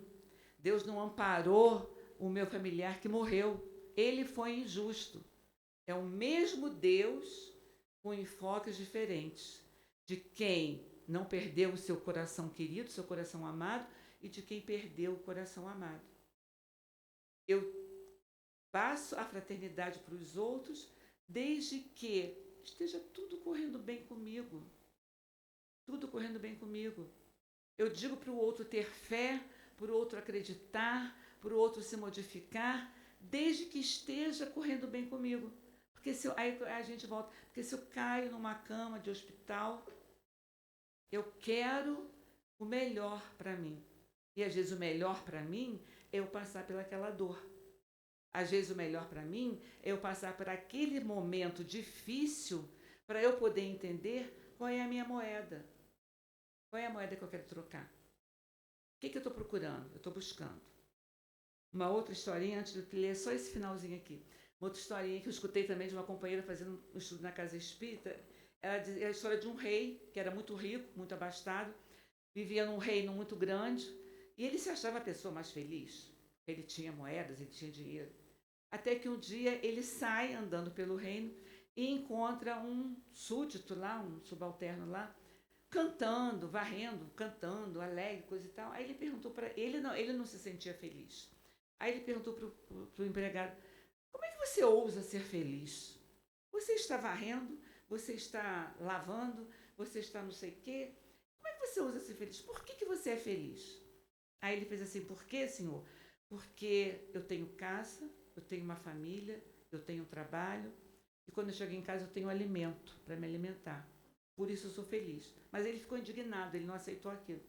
Deus não amparou o meu familiar que morreu. Ele foi injusto. É o mesmo Deus com enfoques diferentes. De quem não perdeu o seu coração querido, seu coração amado, e de quem perdeu o coração amado. Eu passo a fraternidade para os outros, desde que esteja tudo correndo bem comigo. Tudo correndo bem comigo. Eu digo para o outro ter fé, para o outro acreditar, para o outro se modificar, desde que esteja correndo bem comigo. Porque aí a gente volta, porque se eu caio numa cama de hospital, eu quero o melhor para mim. E às vezes o melhor para mim é eu passar pelaquela dor. Às vezes o melhor para mim é eu passar por aquele momento difícil para eu poder entender qual é a minha moeda. Qual é a moeda que eu quero trocar? O que eu estou procurando? Eu estou buscando. uma outra historinha, antes de eu ler só esse finalzinho aqui. Uma outra historinha que eu escutei também de uma companheira fazendo um estudo na casa espírita. Ela dizia a história de um rei que era muito rico, muito abastado, vivia num reino muito grande e ele se achava a pessoa mais feliz. Ele tinha moedas, ele tinha dinheiro. Até que um dia ele sai andando pelo reino e encontra um súdito lá, um subalterno lá, cantando, varrendo, cantando, alegre, coisa e tal. Aí ele perguntou para ele não se sentia feliz. Aí ele perguntou para o empregado: como é que você ousa ser feliz? Você está varrendo, você está lavando, você está não sei o quê. Como é que você ousa ser feliz? Por que você é feliz? Aí ele fez assim: por quê, senhor? Porque eu tenho casa, eu tenho uma família, eu tenho trabalho, e quando eu chego em casa eu tenho alimento para me alimentar. Por isso eu sou feliz. Mas ele ficou indignado, ele não aceitou aquilo.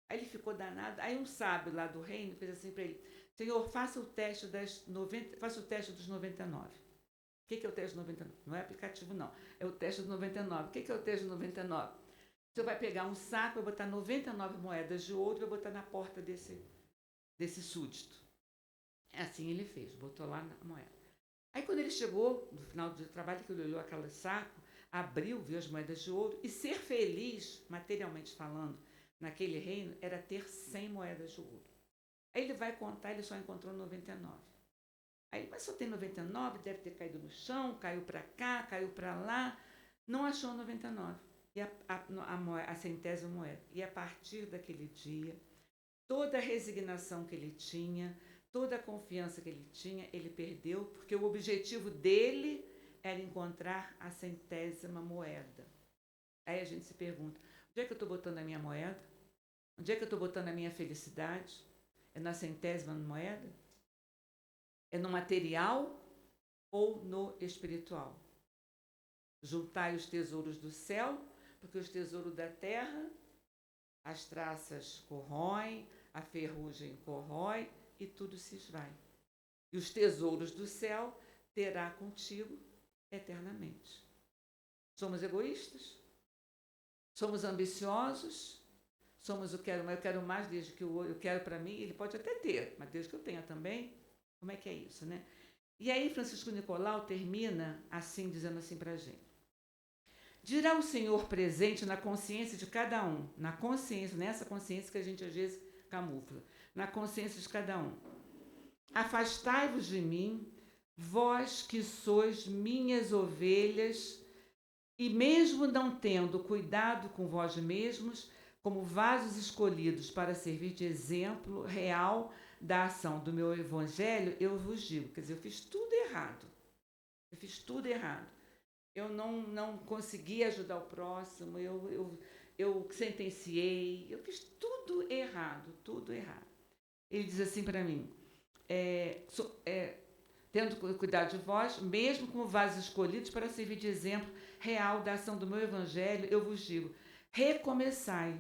Aí ele ficou danado. Aí um sábio lá do reino fez assim para ele: Senhor, faça o teste faça o teste dos 99. O que é o teste dos 99? Não é aplicativo, não. É o teste dos 99. O que é o teste dos 99? Você vai pegar um saco, vai botar 99 moedas de ouro e vai botar na porta desse súdito. Assim ele fez, botou lá na moeda. Aí quando ele chegou, no final do trabalho, que ele olhou aquele saco, abriu, viu as moedas de ouro, e ser feliz, materialmente falando, naquele reino, era ter 100 moedas de ouro. Aí ele vai contar, ele só encontrou 99. Aí, mas só tem 99, deve ter caído no chão, caiu para cá, caiu para lá, não achou 99. E a centésima moeda. E a partir daquele dia, toda a resignação que ele tinha, toda a confiança que ele tinha, ele perdeu, porque o objetivo dele era encontrar a centésima moeda. Aí a gente se pergunta: onde é que eu estou botando a minha moeda? Onde é que eu estou botando a minha felicidade? É na centésima moeda? É no material ou no espiritual? Juntai os tesouros do céu, porque os tesouros da terra, as traças corroem, a ferrugem corrói e tudo se esvai. E os tesouros do céu terá contigo eternamente. Somos egoístas? Somos ambiciosos? Somos eu quero mais desde que eu quero para mim, ele pode até ter, mas desde que eu tenha também, como é que é isso, né? E aí Francisco Nicolau termina assim, dizendo assim para a gente: dirá o Senhor presente na consciência de cada um, na consciência, nessa consciência que a gente às vezes camufla, na consciência de cada um: afastai-vos de mim, vós que sois minhas ovelhas, e mesmo não tendo cuidado com vós mesmos, como vasos escolhidos para servir de exemplo real da ação do meu evangelho, eu vos digo, quer dizer, eu fiz tudo errado. Eu fiz tudo errado. Eu não consegui ajudar o próximo, eu sentenciei, eu fiz tudo errado, tudo errado. Ele diz assim para mim: tendo cuidado de vós, mesmo como vasos escolhidos para servir de exemplo real da ação do meu evangelho, eu vos digo: recomeçai,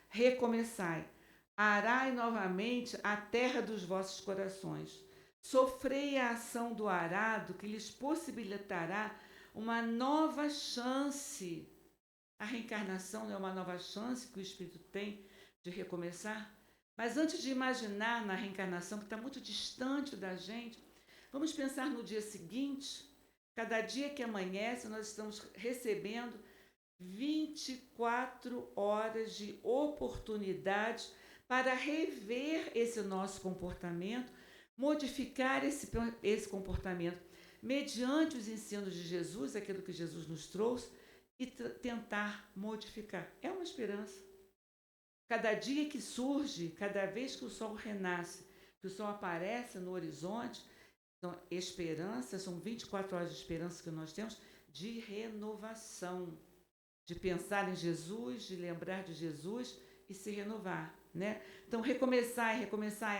recomeçai, arai novamente a terra dos vossos corações. Sofrei a ação do arado que lhes possibilitará uma nova chance. A reencarnação não é uma nova chance que o espírito tem de recomeçar? Mas antes de imaginar na reencarnação, que está muito distante da gente, vamos pensar no dia seguinte. Cada dia que amanhece, nós estamos recebendo 24 horas de oportunidade para rever esse nosso comportamento, modificar esse comportamento mediante os ensinos de Jesus, aquilo que Jesus nos trouxe, e tentar modificar. É uma esperança. Cada dia que surge, cada vez que o sol renasce, que o sol aparece no horizonte, então, esperança, são 24 horas de esperança que nós temos, de renovação, de pensar em Jesus, de lembrar de Jesus e se renovar, né? Então, recomeçai,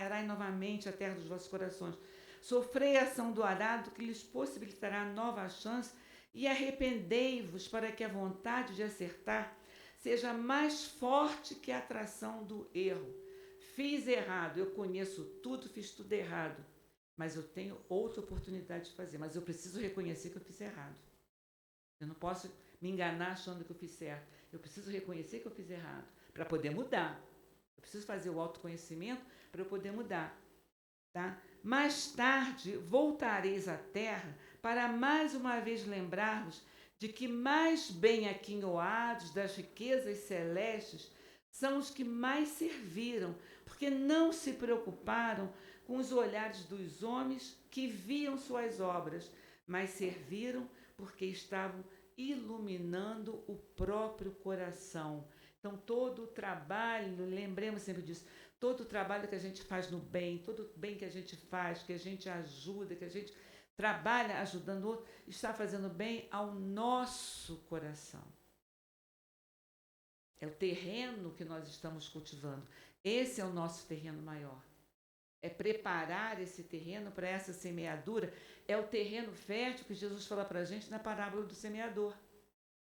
arai novamente a terra dos vossos corações. Sofrei a ação do arado que lhes possibilitará nova chance e arrependei-vos para que a vontade de acertar seja mais forte que a atração do erro. Fiz errado, eu conheço tudo, fiz tudo errado, mas eu tenho outra oportunidade de fazer, mas eu preciso reconhecer que eu fiz errado. Eu não posso me enganar achando que eu fiz certo. Eu preciso reconhecer que eu fiz errado para poder mudar. Eu preciso fazer o autoconhecimento para eu poder mudar. Tá? Mais tarde voltareis à terra para mais uma vez lembrar-vos de que mais bem aquinhoados das riquezas celestes são os que mais serviram, porque não se preocuparam com os olhares dos homens que viam suas obras, mas serviram porque estavam iluminando o próprio coração. Então, todo o trabalho, lembremos sempre disso, todo o trabalho que a gente faz no bem, todo o bem que a gente faz, que a gente ajuda, que a gente trabalha ajudando o outro, está fazendo bem ao nosso coração. É o terreno que nós estamos cultivando. Esse é o nosso terreno maior. É preparar esse terreno para essa semeadura. É o terreno fértil que Jesus fala para a gente na parábola do semeador.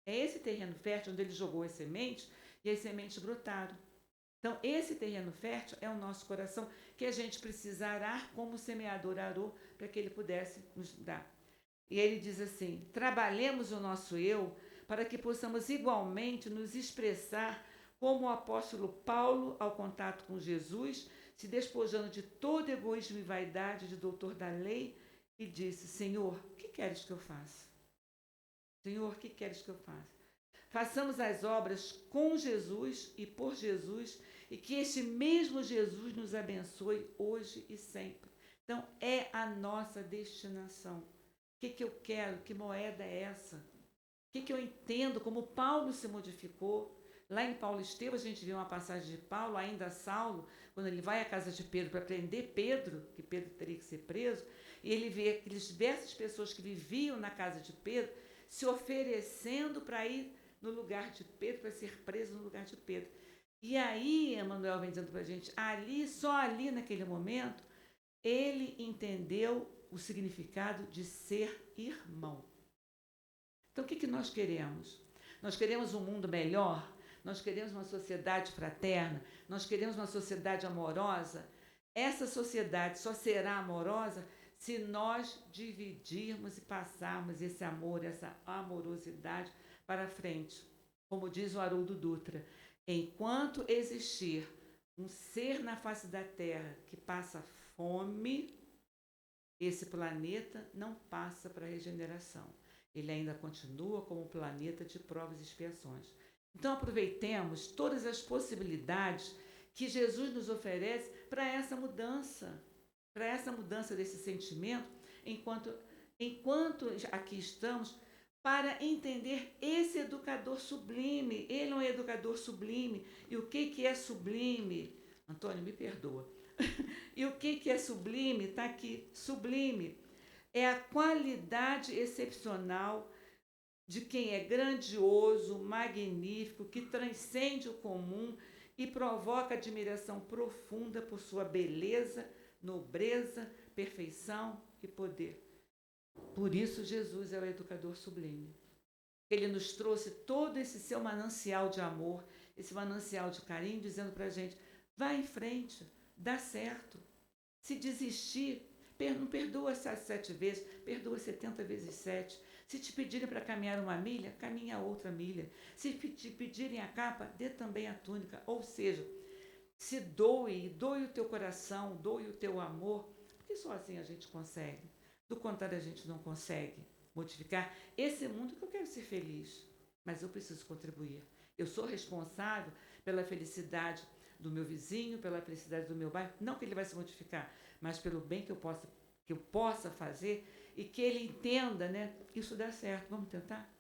É esse terreno fértil onde ele jogou as sementes e as sementes brotaram. Então, esse terreno fértil é o nosso coração que a gente precisa arar como o semeador arou para que ele pudesse nos dar. E ele diz assim: trabalhemos o nosso eu para que possamos igualmente nos expressar como o apóstolo Paulo ao contato com Jesus, se despojando de todo egoísmo e vaidade de doutor da lei, e disse: Senhor, o que queres que eu faça? Senhor, o que queres que eu faça? Façamos as obras com Jesus e por Jesus, e que este mesmo Jesus nos abençoe hoje e sempre. Então, é a nossa destinação. O que eu quero? Que moeda é essa? O que eu entendo? Como Paulo se modificou. Lá em Paulo Estevam, a gente viu uma passagem de Paulo, ainda Saulo, quando ele vai à casa de Pedro para prender Pedro, que Pedro teria que ser preso, e ele vê aquelas diversas pessoas que viviam na casa de Pedro se oferecendo para ir no lugar de Pedro, para ser preso no lugar de Pedro. E aí, Emmanuel vem dizendo para a gente, ali, só ali naquele momento, ele entendeu o significado de ser irmão. Então, o que nós queremos? Nós queremos um mundo melhor? Nós queremos uma sociedade fraterna? Nós queremos uma sociedade amorosa? Essa sociedade só será amorosa se nós dividirmos e passarmos esse amor, essa amorosidade para frente. Como diz o Haroldo Dutra, enquanto existir um ser na face da Terra que passa fome, esse planeta não passa para a regeneração. Ele ainda continua como um planeta de provas e expiações. Então aproveitemos todas as possibilidades que Jesus nos oferece para essa mudança desse sentimento, enquanto aqui estamos, para entender esse educador sublime. Ele é um educador sublime. E o que é sublime? Antônio, me perdoa. E o que é sublime? Está aqui. Sublime é a qualidade excepcional de quem é grandioso, magnífico, que transcende o comum e provoca admiração profunda por sua beleza, nobreza, perfeição e poder. Por isso Jesus é o educador sublime. Ele nos trouxe todo esse seu manancial de amor, esse manancial de carinho, dizendo para a gente, vá em frente, dá certo. Se desistir, não perdoa 7 vezes, perdoa 70 vezes 7. Se te pedirem para caminhar uma milha, caminha outra milha. Se te pedirem a capa, dê também a túnica. Ou seja, se doe o teu coração, doe o teu amor, porque só assim a gente consegue. Do contrário, a gente não consegue modificar esse mundo que eu quero ser feliz, mas eu preciso contribuir. Eu sou responsável pela felicidade do meu vizinho, pela felicidade do meu bairro, não que ele vai se modificar, mas pelo bem que eu possa fazer e que ele entenda, né? Isso dá certo, vamos tentar?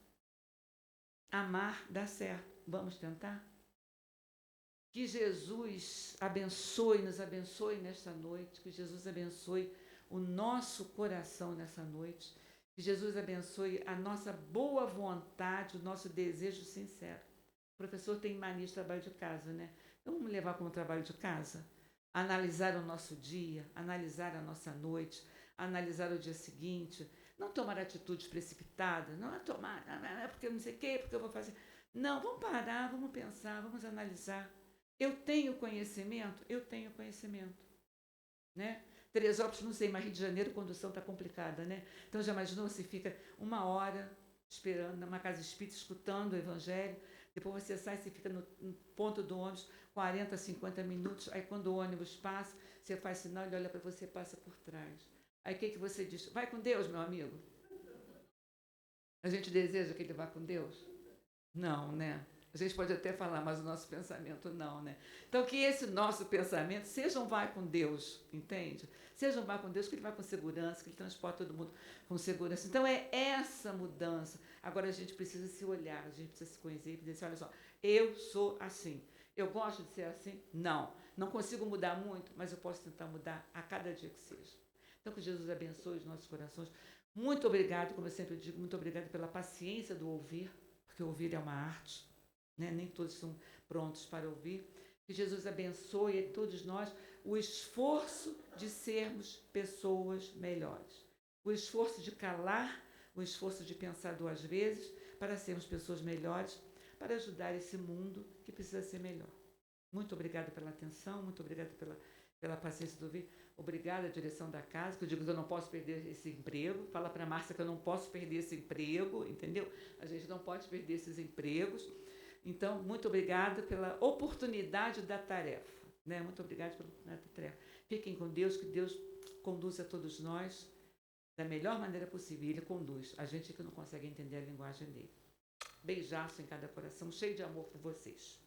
Amar dá certo, vamos tentar? Que Jesus nos abençoe nesta noite, que Jesus abençoe o nosso coração nessa noite, que Jesus abençoe a nossa boa vontade, o nosso desejo sincero. O professor tem mania de trabalho de casa, né? Então vamos levar como trabalho de casa? Analisar o nosso dia, analisar a nossa noite, analisar o dia seguinte, não tomar atitudes precipitadas, não é tomar, é porque eu não sei o quê, porque eu vou fazer. Não, vamos parar, vamos pensar, vamos analisar. Eu tenho conhecimento? Eu tenho conhecimento. Né? Teresópolis, não sei, mas Rio de Janeiro, a condução está complicada, né? Então já imaginou se fica 1 hora esperando numa casa espírita, escutando o evangelho, Depois você sai, você fica no ponto do ônibus 40, 50 minutos. Aí quando o ônibus passa, você faz sinal, ele olha para você e passa por trás. Aí o que você diz? Vai com Deus, meu amigo. A gente deseja que ele vá com Deus? Não, né? A gente pode até falar, mas o nosso pensamento não, né? Então, que esse nosso pensamento seja um vai com Deus, entende? Seja um vai com Deus, que ele vai com segurança, que ele transporta todo mundo com segurança. Então, é essa mudança. Agora, a gente precisa se olhar, a gente precisa se conhecer e dizer assim, olha só, eu sou assim. Eu gosto de ser assim? Não. Não consigo mudar muito, mas eu posso tentar mudar a cada dia que seja. Então, que Jesus abençoe os nossos corações. Muito obrigado, como eu sempre digo, muito obrigado pela paciência do ouvir, porque ouvir é uma arte, né? Nem todos são prontos para ouvir. Que Jesus abençoe a todos nós o esforço de sermos pessoas melhores. O esforço de calar, o esforço de pensar duas vezes para sermos pessoas melhores, para ajudar esse mundo que precisa ser melhor. Muito obrigada pela atenção, muito obrigada pela paciência do ouvir. Obrigada à direção da casa, que eu digo que eu não posso perder esse emprego. Fala para a Márcia que eu não posso perder esse emprego, entendeu? A gente não pode perder esses empregos. Então, muito obrigada pela oportunidade da tarefa. Né? Muito obrigada pela oportunidade da tarefa. Fiquem com Deus, que Deus conduza a todos nós da melhor maneira possível. Ele conduz. A gente que não consegue entender a linguagem dele. Beijaço em cada coração, cheio de amor por vocês.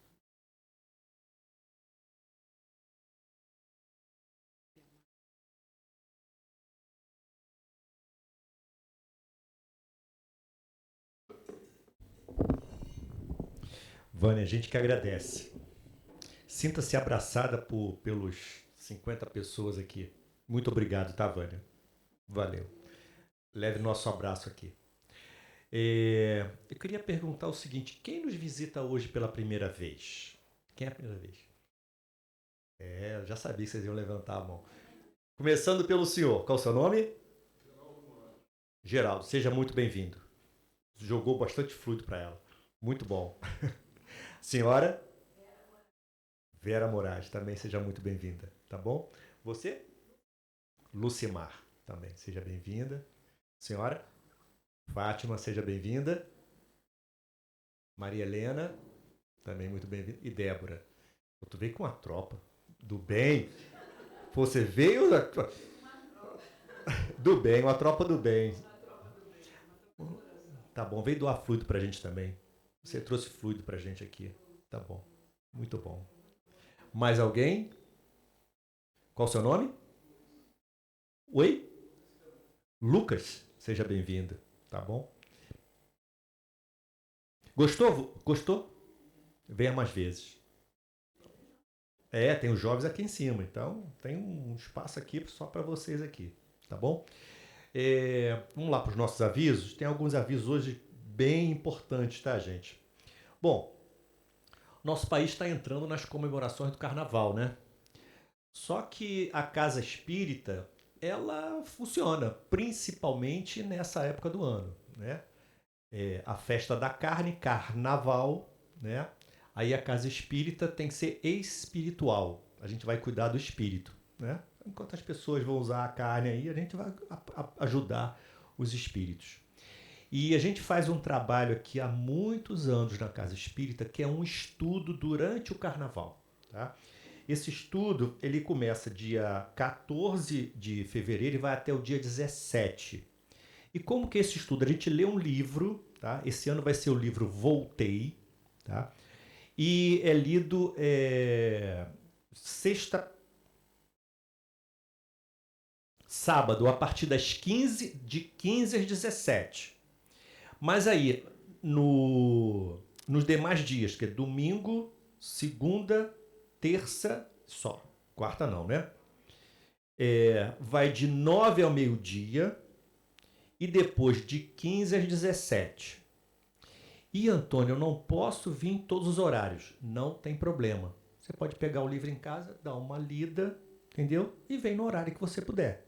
Vânia, a gente que agradece. Sinta-se abraçada pelos 50 pessoas aqui. Muito obrigado, tá, Vânia? Valeu. Leve nosso abraço aqui. Eu queria perguntar o seguinte: quem nos visita hoje pela primeira vez? Quem é a primeira vez? Eu já sabia que vocês iam levantar a mão. Começando pelo senhor. Qual é o seu nome? Geraldo, seja muito bem-vindo. Jogou bastante fluido para ela. Muito bom. Senhora? Vera Moraes, também seja muito bem-vinda, tá bom? Você? Lucimar, também seja bem-vinda. Senhora? Fátima, seja bem-vinda. Maria Helena, também muito bem-vinda. E Débora. Tu veio com uma tropa do bem. Você veio do bem, uma tropa do bem. Tá bom, veio doar fluido pra gente também. Você trouxe fluido pra gente aqui. Tá bom, muito bom. Mais alguém? Qual o seu nome? Oi? Lucas, seja bem-vindo, tá bom? Gostou? Gostou? Venha mais vezes. Tem os jovens aqui em cima, então tem um espaço aqui só para vocês aqui, tá bom? Vamos lá para os nossos avisos. Tem alguns avisos hoje bem importantes, tá, gente? Bom, nosso país está entrando nas comemorações do Carnaval, né? Só que a Casa Espírita, ela funciona principalmente nessa época do ano, né? A festa da carne, carnaval, né? Aí a Casa Espírita tem que ser espiritual. A gente vai cuidar do espírito, né? Enquanto as pessoas vão usar a carne aí, a gente vai ajudar os espíritos. E a gente faz um trabalho aqui há muitos anos na Casa Espírita, que é um estudo durante o Carnaval, tá? Esse estudo, ele começa dia 14 de fevereiro e vai até o dia 17. E como que é esse estudo? A gente lê um livro, tá? Esse ano vai ser o livro Voltei, tá? E é lido sábado, a partir das 15, de 15 às 17. Mas aí, nos demais dias, que é domingo, segunda, terça, só. Quarta não, né? Vai de 9 ao meio-dia e depois de 15 às 17. E, Antônio, eu não posso vir em todos os horários. Não tem problema. Você pode pegar o livro em casa, dar uma lida, entendeu? E vem no horário que você puder.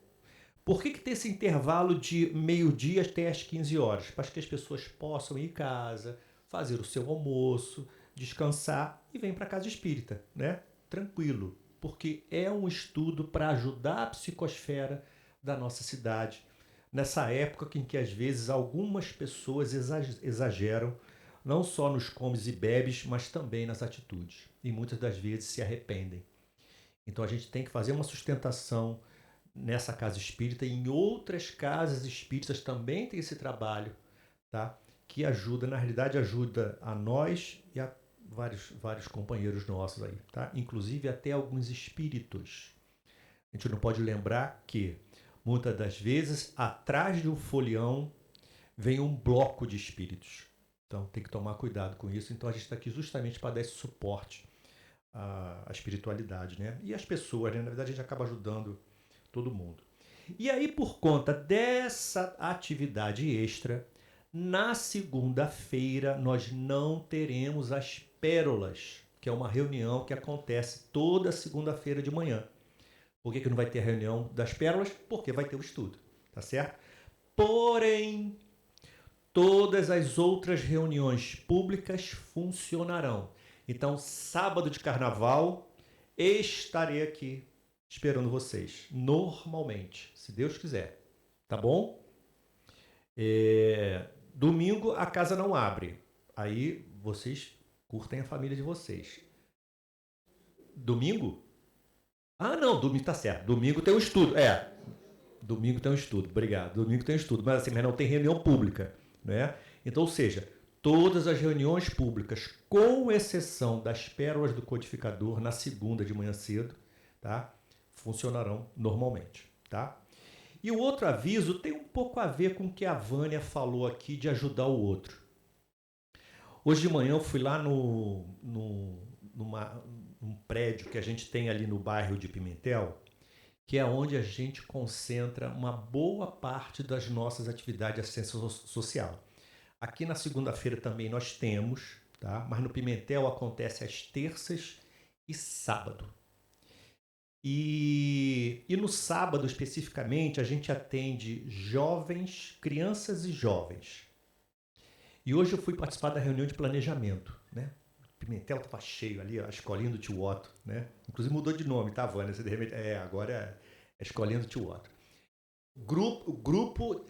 Por que tem esse intervalo de meio-dia até as 15 horas? Para que as pessoas possam ir em casa, fazer o seu almoço, descansar e vem para a Casa Espírita, né? Tranquilo, porque é um estudo para ajudar a psicosfera da nossa cidade, nessa época em que às vezes algumas pessoas exageram não só nos comes e bebes, mas também nas atitudes. E muitas das vezes se arrependem. Então a gente tem que fazer uma sustentação nessa casa espírita e em outras casas espíritas também tem esse trabalho, tá? Que ajuda, na realidade ajuda a nós e a vários companheiros nossos aí, tá? Inclusive até alguns espíritos. A gente não pode lembrar que muitas das vezes atrás de um folião vem um bloco de espíritos. Então tem que tomar cuidado com isso. Então a gente está aqui justamente para dar esse suporte à espiritualidade, né? E as pessoas, né? Na verdade a gente acaba ajudando todo mundo. E aí, por conta dessa atividade extra, na segunda-feira nós não teremos as pérolas, que é uma reunião que acontece toda segunda-feira de manhã. Por que não vai ter a reunião das pérolas? Porque vai ter o estudo, tá certo? Porém, todas as outras reuniões públicas funcionarão. Então, sábado de carnaval, estarei aqui esperando vocês, normalmente, se Deus quiser. Tá bom? Domingo a casa não abre. Aí vocês curtem a família de vocês. Domingo? Ah, não, domingo tá certo. Domingo tem um estudo. Domingo tem um estudo, obrigado. Domingo tem um estudo, mas assim, mas não tem reunião pública, né? Então, ou seja, todas as reuniões públicas, com exceção das pérolas do codificador, na segunda de manhã cedo, tá? Funcionarão normalmente, tá? E o outro aviso tem um pouco a ver com o que a Vânia falou aqui de ajudar o outro. Hoje de manhã eu fui lá num prédio que a gente tem ali no bairro de Pimentel, que é onde a gente concentra uma boa parte das nossas atividades de assistência social. Aqui na segunda-feira também nós temos, tá? Mas no Pimentel acontece às terças e sábado. E no sábado, especificamente, a gente atende jovens, crianças e jovens. E hoje eu fui participar da reunião de planejamento, né? Pimentel estava cheio ali, a escolinha do tio Otto, né? Inclusive mudou de nome, tá, Vânia? Você de repente, agora é a escolinha do tio Otto. Grupo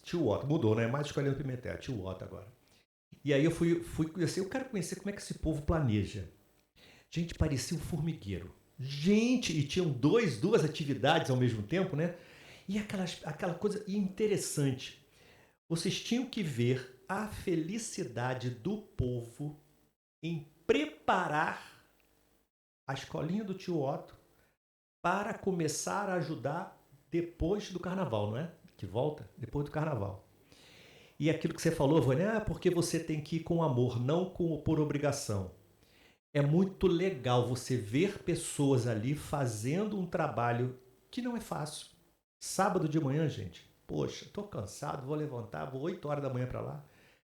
tio Otto, mudou, né? Mais escolinha do Pimentel, tio Otto agora. E aí eu fui conhecer, eu quero conhecer como é que esse povo planeja. Gente, parecia um formigueiro. Gente, e tinham duas atividades ao mesmo tempo, né? E aquela coisa interessante. Vocês tinham que ver a felicidade do povo em preparar a escolinha do tio Otto para começar a ajudar depois do carnaval, não é? Que volta depois do carnaval. E aquilo que você falou, Vânia, porque você tem que ir com amor, não por obrigação. É muito legal você ver pessoas ali fazendo um trabalho que não é fácil. Sábado de manhã, gente, poxa, estou cansado, vou levantar, vou 8 horas da manhã para lá,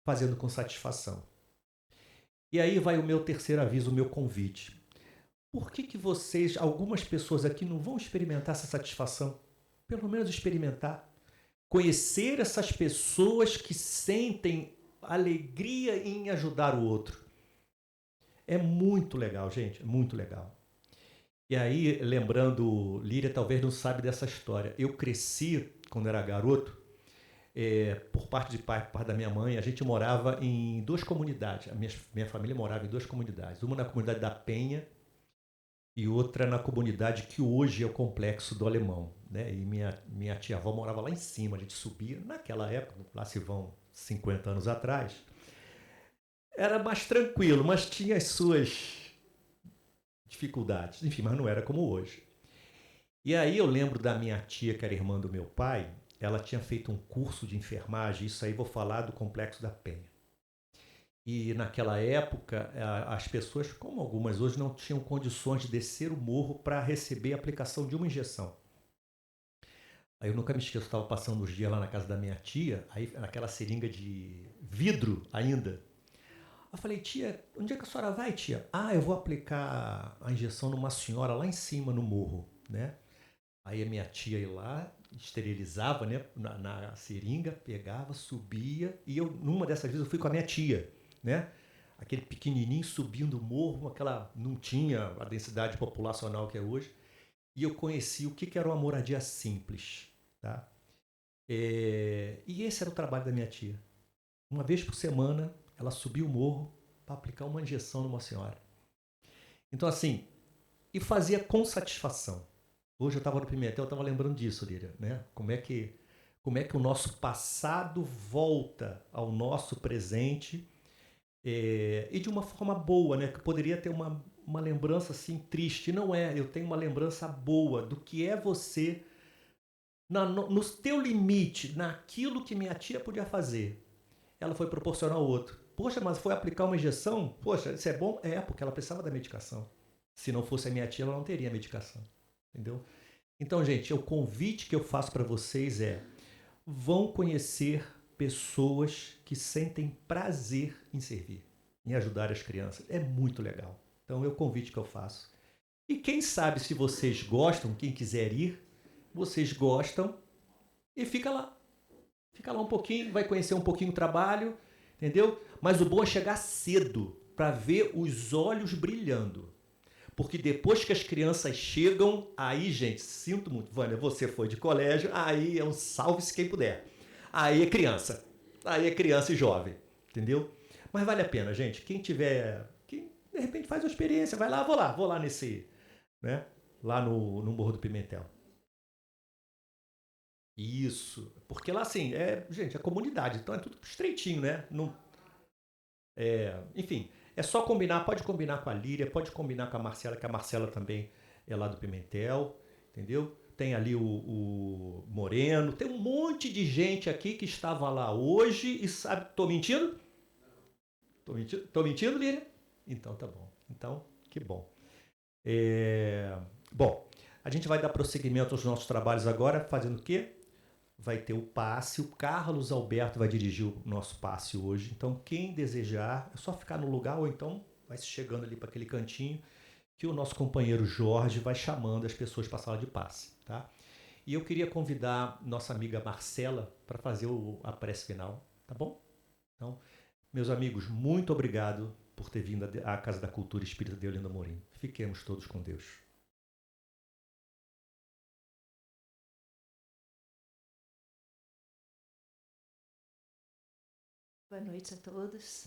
fazendo com satisfação. E aí vai o meu terceiro aviso, o meu convite. Por que vocês, algumas pessoas aqui, não vão experimentar essa satisfação? Pelo menos experimentar. Conhecer essas pessoas que sentem alegria em ajudar o outro. É muito legal, gente, muito legal. E aí, lembrando, Líria talvez não sabe dessa história. Eu cresci, quando era garoto, por parte de pai, por parte da minha mãe, a gente morava em 2 comunidades. A minha família morava em 2 comunidades. Uma na comunidade da Penha e outra na comunidade que hoje é o Complexo do Alemão, né? E minha tia-avó morava lá em cima, a gente subia. Naquela época, lá se vão 50 anos atrás, era mais tranquilo, mas tinha as suas dificuldades. Enfim, mas não era como hoje. E aí eu lembro da minha tia, que era irmã do meu pai, ela tinha feito um curso de enfermagem, isso aí vou falar do Complexo da Penha. E naquela época, as pessoas, como algumas hoje, não tinham condições de descer o morro para receber a aplicação de uma injeção. Aí eu nunca me esqueço, eu estava passando os dias lá na casa da minha tia, aí naquela seringa de vidro ainda. Eu falei, tia, onde é que a senhora vai, tia? Ah, eu vou aplicar a injeção numa senhora lá em cima no morro, né? Aí a minha tia ia lá, esterilizava, né, na seringa, pegava, subia, e eu, numa dessas vezes, eu fui com a minha tia, né? Aquele pequenininho subindo o morro, não tinha a densidade populacional que é hoje, e eu conheci o que era uma moradia simples, tá? E esse era o trabalho da minha tia. Uma vez por semana, ela subia o morro para aplicar uma injeção numa senhora. Então, assim, e fazia com satisfação. Hoje eu estava no Pimentel, eu estava lembrando disso, Líria, né? Como é que o nosso passado volta ao nosso presente e de uma forma boa, né? Que poderia ter uma lembrança assim triste. Não é, eu tenho uma lembrança boa do que é você no teu limite, naquilo que minha tia podia fazer. Ela foi proporcionar ao outro. Poxa, mas foi aplicar uma injeção? Poxa, isso é bom? É, porque ela precisava da medicação. Se não fosse a minha tia, ela não teria medicação. Entendeu? Então, gente, o convite que eu faço para vocês é: vão conhecer pessoas que sentem prazer em servir, em ajudar as crianças. É muito legal. Então, é o convite que eu faço. E quem sabe, se vocês gostam, quem quiser ir, vocês gostam e fica lá. Fica lá um pouquinho, vai conhecer um pouquinho o trabalho, entendeu? Mas o bom é chegar cedo para ver os olhos brilhando. Porque depois que as crianças chegam, aí, gente, sinto muito, Vânia, você foi de colégio, aí é um salve-se quem puder. Aí é criança. Aí é criança e jovem, entendeu? Mas vale a pena, gente. Quem tiver, quem de repente faz uma experiência, vai lá, vou lá nesse, né? Lá no Morro do Pimentel. Isso. Porque lá, assim, gente, é comunidade, então é tudo estreitinho, né? Não, enfim, é só combinar, pode combinar com a Líria, pode combinar com a Marcela, que a Marcela também é lá do Pimentel, entendeu? Tem ali o Moreno, tem um monte de gente aqui que estava lá hoje e sabe. Tô mentindo? Tô mentindo, Líria? Então tá bom. Então, que bom. Bom, a gente vai dar prosseguimento aos nossos trabalhos agora, fazendo o quê? Vai ter o passe, o Carlos Alberto vai dirigir o nosso passe hoje. Então, quem desejar, é só ficar no lugar ou então vai chegando ali para aquele cantinho que o nosso companheiro Jorge vai chamando as pessoas para a sala de passe, tá? E eu queria convidar nossa amiga Marcela para fazer a prece final, tá bom? Então, meus amigos, muito obrigado por ter vindo à Casa da Cultura Espírita de Olinda Morim. Fiquemos todos com Deus. Boa noite a todos.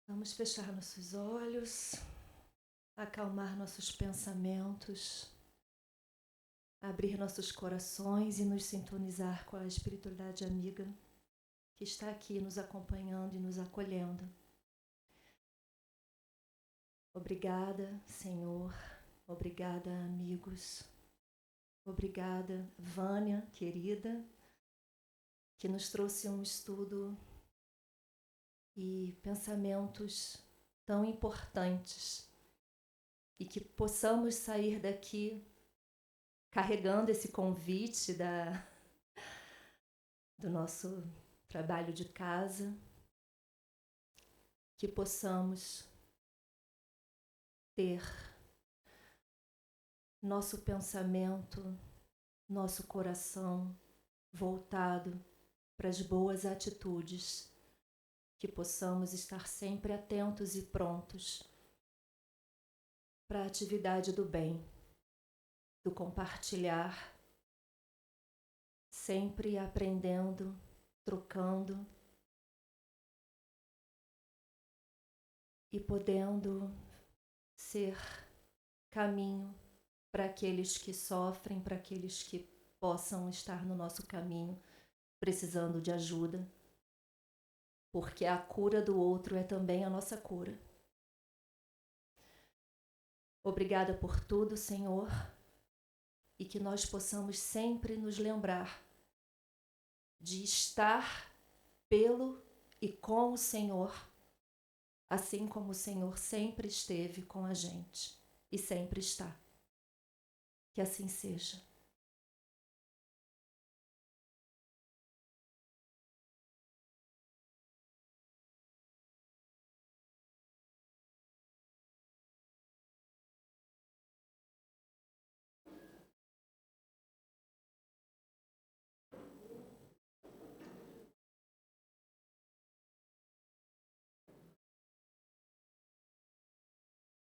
Vamos fechar nossos olhos, acalmar nossos pensamentos, abrir nossos corações e nos sintonizar com a espiritualidade amiga que está aqui nos acompanhando e nos acolhendo. Obrigada, Senhor. Obrigada, amigos. Obrigada, Vânia, querida, que nos trouxe um estudo e pensamentos tão importantes e que possamos sair daqui carregando esse convite do nosso trabalho de casa, que possamos ter nosso pensamento, nosso coração voltado para as boas atitudes, que possamos estar sempre atentos e prontos para a atividade do bem, do compartilhar, sempre aprendendo, trocando e podendo ser caminho para aqueles que sofrem, para aqueles que possam estar no nosso caminho precisando de ajuda, porque a cura do outro é também a nossa cura. Obrigada por tudo, Senhor, e que nós possamos sempre nos lembrar de estar pelo e com o Senhor, assim como o Senhor sempre esteve com a gente e sempre está. Que assim seja.